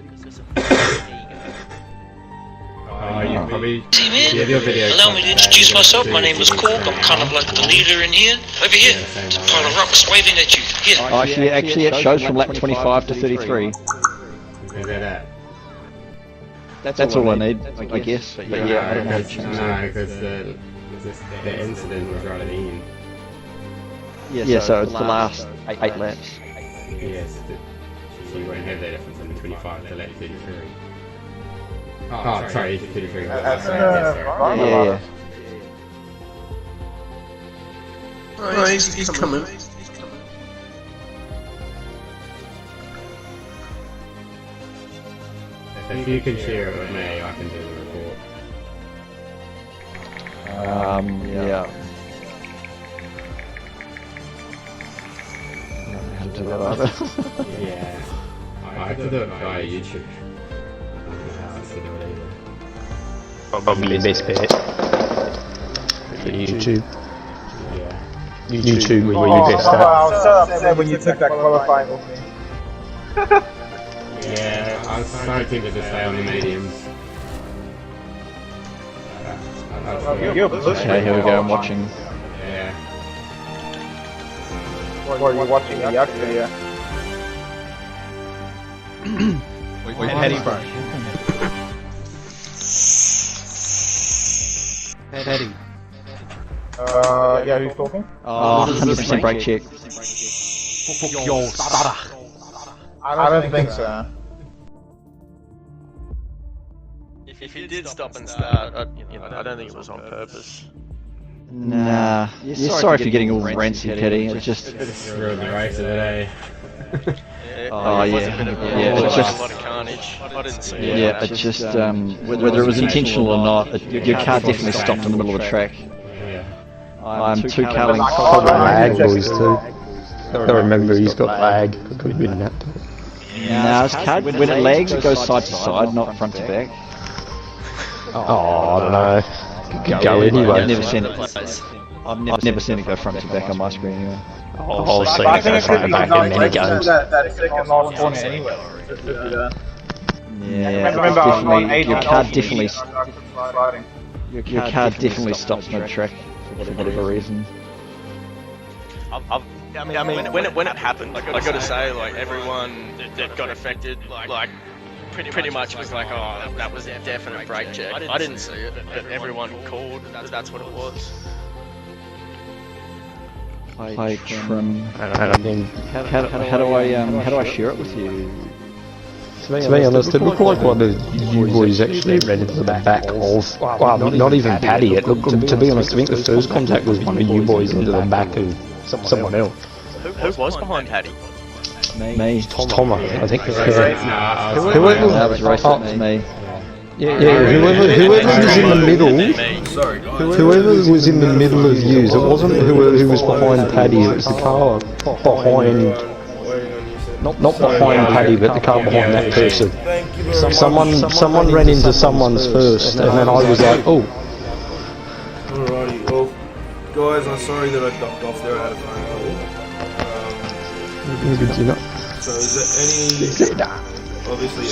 Oh, you probably... Hey man, allow me to introduce myself. My name is Cork. I'm kind of like the leader in here. Over here, there's a pile of rocks waving at you. Here. Oh, actually, it shows from lap 25 to 33. Is that it? That's all I need, I guess. But yeah, I don't know. No, because the incident was right at the end. Yeah, so it's the last 8 laps. Yes, so you won't have that if it's in 25 to lap 33. Oh, sorry, 33. Yeah. Oh, he's coming. If you can share it with me, I can do the report. Yeah. How to do that either. Yeah. I have to do it via YouTube. I don't know how else to do it either. Probably the best bet. For YouTube. Yeah. YouTube were your best I at. was so upset when you took that qualifying with me. Yeah, I was so tempted to stay on the mediums. Okay, here we go, I'm watching. Yeah. What are you watching the Yuck video? Wait, Eddie, bro. Eddie. Yeah, who's talking? Oh, 100% brake check. Fuck your stutter. I don't think so. If you did stop and start, I don't think it was on purpose. Nah. Yeah, sorry if you're getting all rancy, Petty. It's just... Ruined the race of the day. Oh yeah, It's just a lot of carnage. I didn't see it. Yeah, it's just whether it was intentional or not, your car definitely stopped in the middle of the track. I'm 2 car lengths. Lag, boys, too. I remember he's got lag. Could have been that. Nah, his car, when it lags, it goes side to side, not front to back. Oh, I don't know. Could go anyway. I've never seen it. I've never seen it go front to back on my screen anyway. I'll see it go front to back in many games. That second last corner anyway. Yeah, your car definitely stops mid-track for whatever reason. I mean, when it happened, I got to say, like, everyone that got affected, like pretty much was like, oh, that was a definite brake check. I didn't see it, but everyone called that's what it was. Hi, Trim. I mean, How do I share it with you? to be honest, it looked like one of you boys actually ran into the back of, well, not even Paddy. It looked, to be honest, I think the first contact was one of you boys into the back of someone else. Who was behind Paddy? Me. Tom, I think. Whoever was racing to me. Yeah, whoever was in the middle, whoever was in the middle of yous, it wasn't who was behind Paddy, it was the car behind, not behind Paddy, but the car behind that person. Someone ran into someone's first, and then I was like, oh. Alrighty, well, guys, I'm sorry that I ducked off there, I had a phone call. So is there any... Obviously,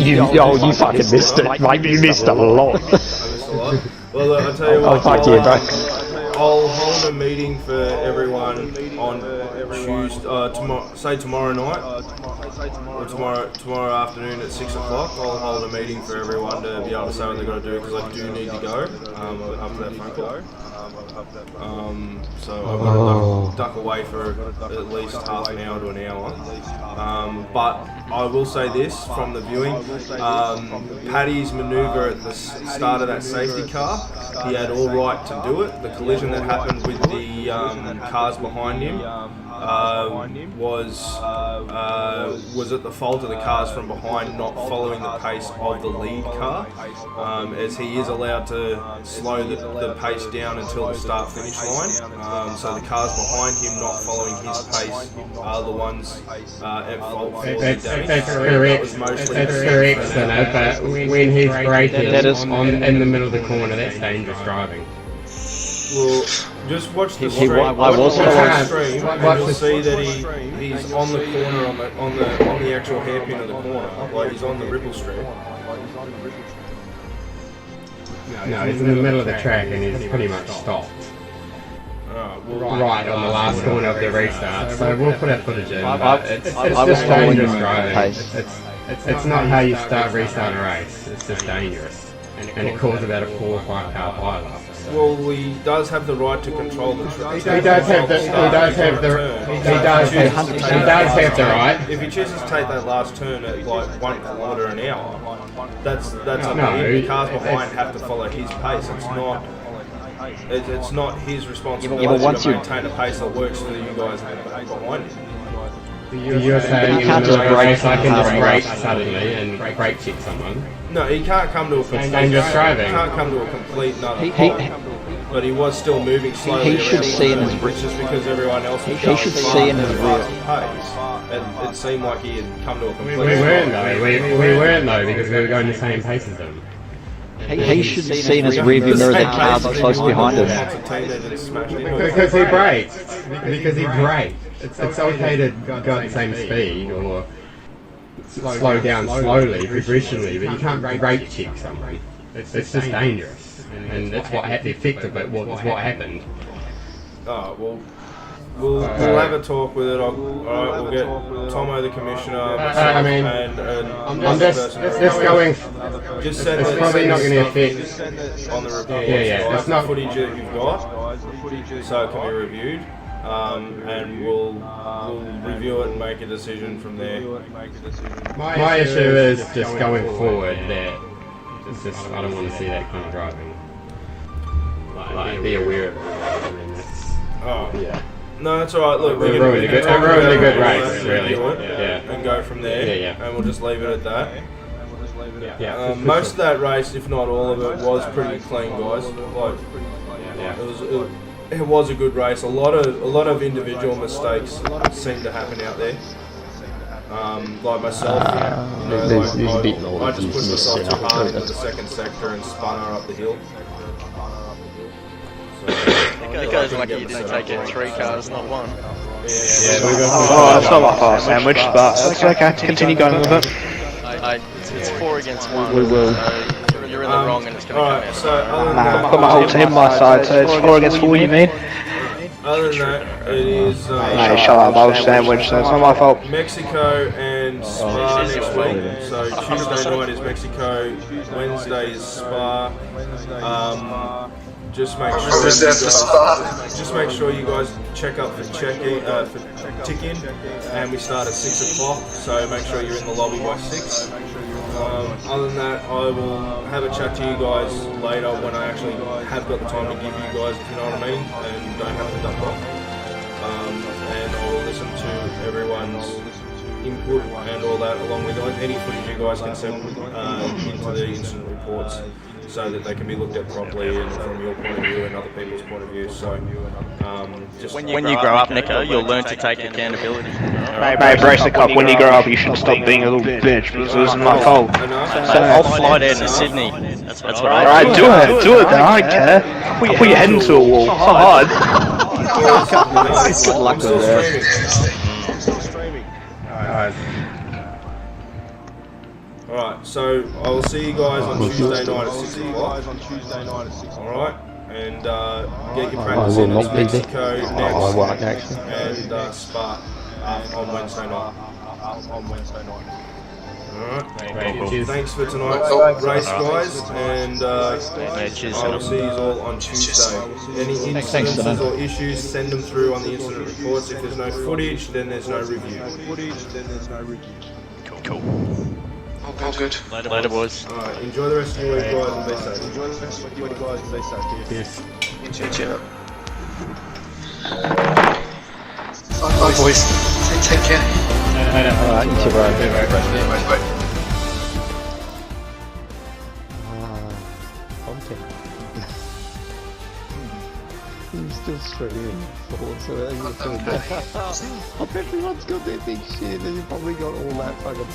you fucking missed it, mate. You missed a lot. I missed a lot. Well, I'll tell you what. Fuck you, bro. I'll hold a meeting for everyone on Tuesday, tomorrow night, or tomorrow afternoon at 6 o'clock. I'll hold a meeting for everyone to be able to say what they've got to do, because I do need to go after that phone call. So I've got to duck away for at least half an hour to an hour. But I will say this from the viewing, Paddy's manoeuvre at the start of that safety car, he had all right to do it. The collision that happened with the cars behind him was at the fault of the cars from behind not following the pace of the lead car, as he is allowed to slow the pace down until the start-finish line. So the cars behind him not following his pace are the ones at fault for the damage. That's correct, but when he's braking in the middle of the corner, that's dangerous driving. Well, just watch the stream. You'll see that he's on the corner on the actual hairpin of the corner, like he's on the ripple strip. No, he's in the middle of the track and he's pretty much stopped. Right on the last corner of the restart. So we'll put our footage in. But it's just dangerous driving. it's not how you restart a race. It's just dangerous, and it caused about a 4 or 5 car pileup. Well, he does have the right to control the track. He does have the right. If he chooses to take that last turn at like 1 kilometre an hour, that's up to him. The cars behind have to follow his pace. It's not his responsibility to maintain a pace that works for you guys behind him. You're saying in the middle of a race I can just brake suddenly and brake check someone? No, he can't come to a complete dangerous driving. He can't come to a complete nutter halt, but he was still moving slowly. He should see in his just because everyone else was he should see in his rear. It seemed like he had come to a complete. We weren't though. We weren't though because we were going the same pace as them. He should see in his rearview mirror that cars are close behind him. Because he braked. Because he braked. It's okay to go at the same speed or slow down slowly, progressionally, but you can't brake check someone. It's just dangerous, and that's what the effect of it was what happened. Oh well, we'll have a talk with it. Alright, we'll get Tomo the commissioner, myself, and I'm just going. Just send it's probably not going to affect on the report. Yeah. It's not footage that you've got, so it can be reviewed. And we'll review it and make a decision from there. My issue is just going forward that it's just I don't want to see that kind of driving. Like be aware of it. I mean, yeah. No, that's alright. Look, we ruined a good race, really. And go from there. Yeah. And we'll just leave it at that. Yeah. Most of that race, if not all of it, was pretty clean, guys. Like, it was a good race. A lot of individual mistakes seem to happen out there. Like myself, I just pushed myself too hard into the second sector and spun her up the hill. It goes like you didn't take it 3 cars, not 1. Oh, that's not my fault, sandwich, but it's okay. Continue going with it. It's 4 against 1. We will. So you're in the wrong, and it's going to come out. So I've got my whole team on my side, so it's 4 against 4, you mean? Other than that, it is. Hey, shut up, I was sandwich, so it's not my fault. Mexico and Spa next week. So Tuesday night is Mexico, Wednesday is Spa. Just make sure you guys check up for tick-in, and we start at 6 o'clock. So make sure you're in the lobby by 6. Other than that, I will have a chat to you guys later when I actually have got the time to give you guys, if you know what I mean, and don't have to dump off. And I will listen to everyone's input and all that, along with any footage you guys can send into the incident reports, so that they can be looked at properly and from your point of view and other people's point of view. So, just when you grow up, Nico, you'll learn to take accountability. Mate, brace the cop. When you grow up, you should stop being a little bitch, because it wasn't my fault. I'll fly down to Sydney. That's what I Alright, do it then, I don't care. Put your head into a wall. It's not hard. Good luck with that. Alright, so I will see you guys on Tuesday night at 6 o'clock. Alright, and get your practice in Mexico next, and Spa on Wednesday night. Alright, thanks for tonight's race, guys, and I will see you all on Tuesday. Any incidences or issues, send them through on the incident reports. If there's no footage, then there's no review. Cool. All good. Later, boys. Alright, enjoy the rest of your week, guys, and be safe. Yes. Cheers. Bye, boys. Take care. Alright, you too, bro. Bye. He's still streaming forward, so I bet everyone's got their big shit and you probably got all that fucking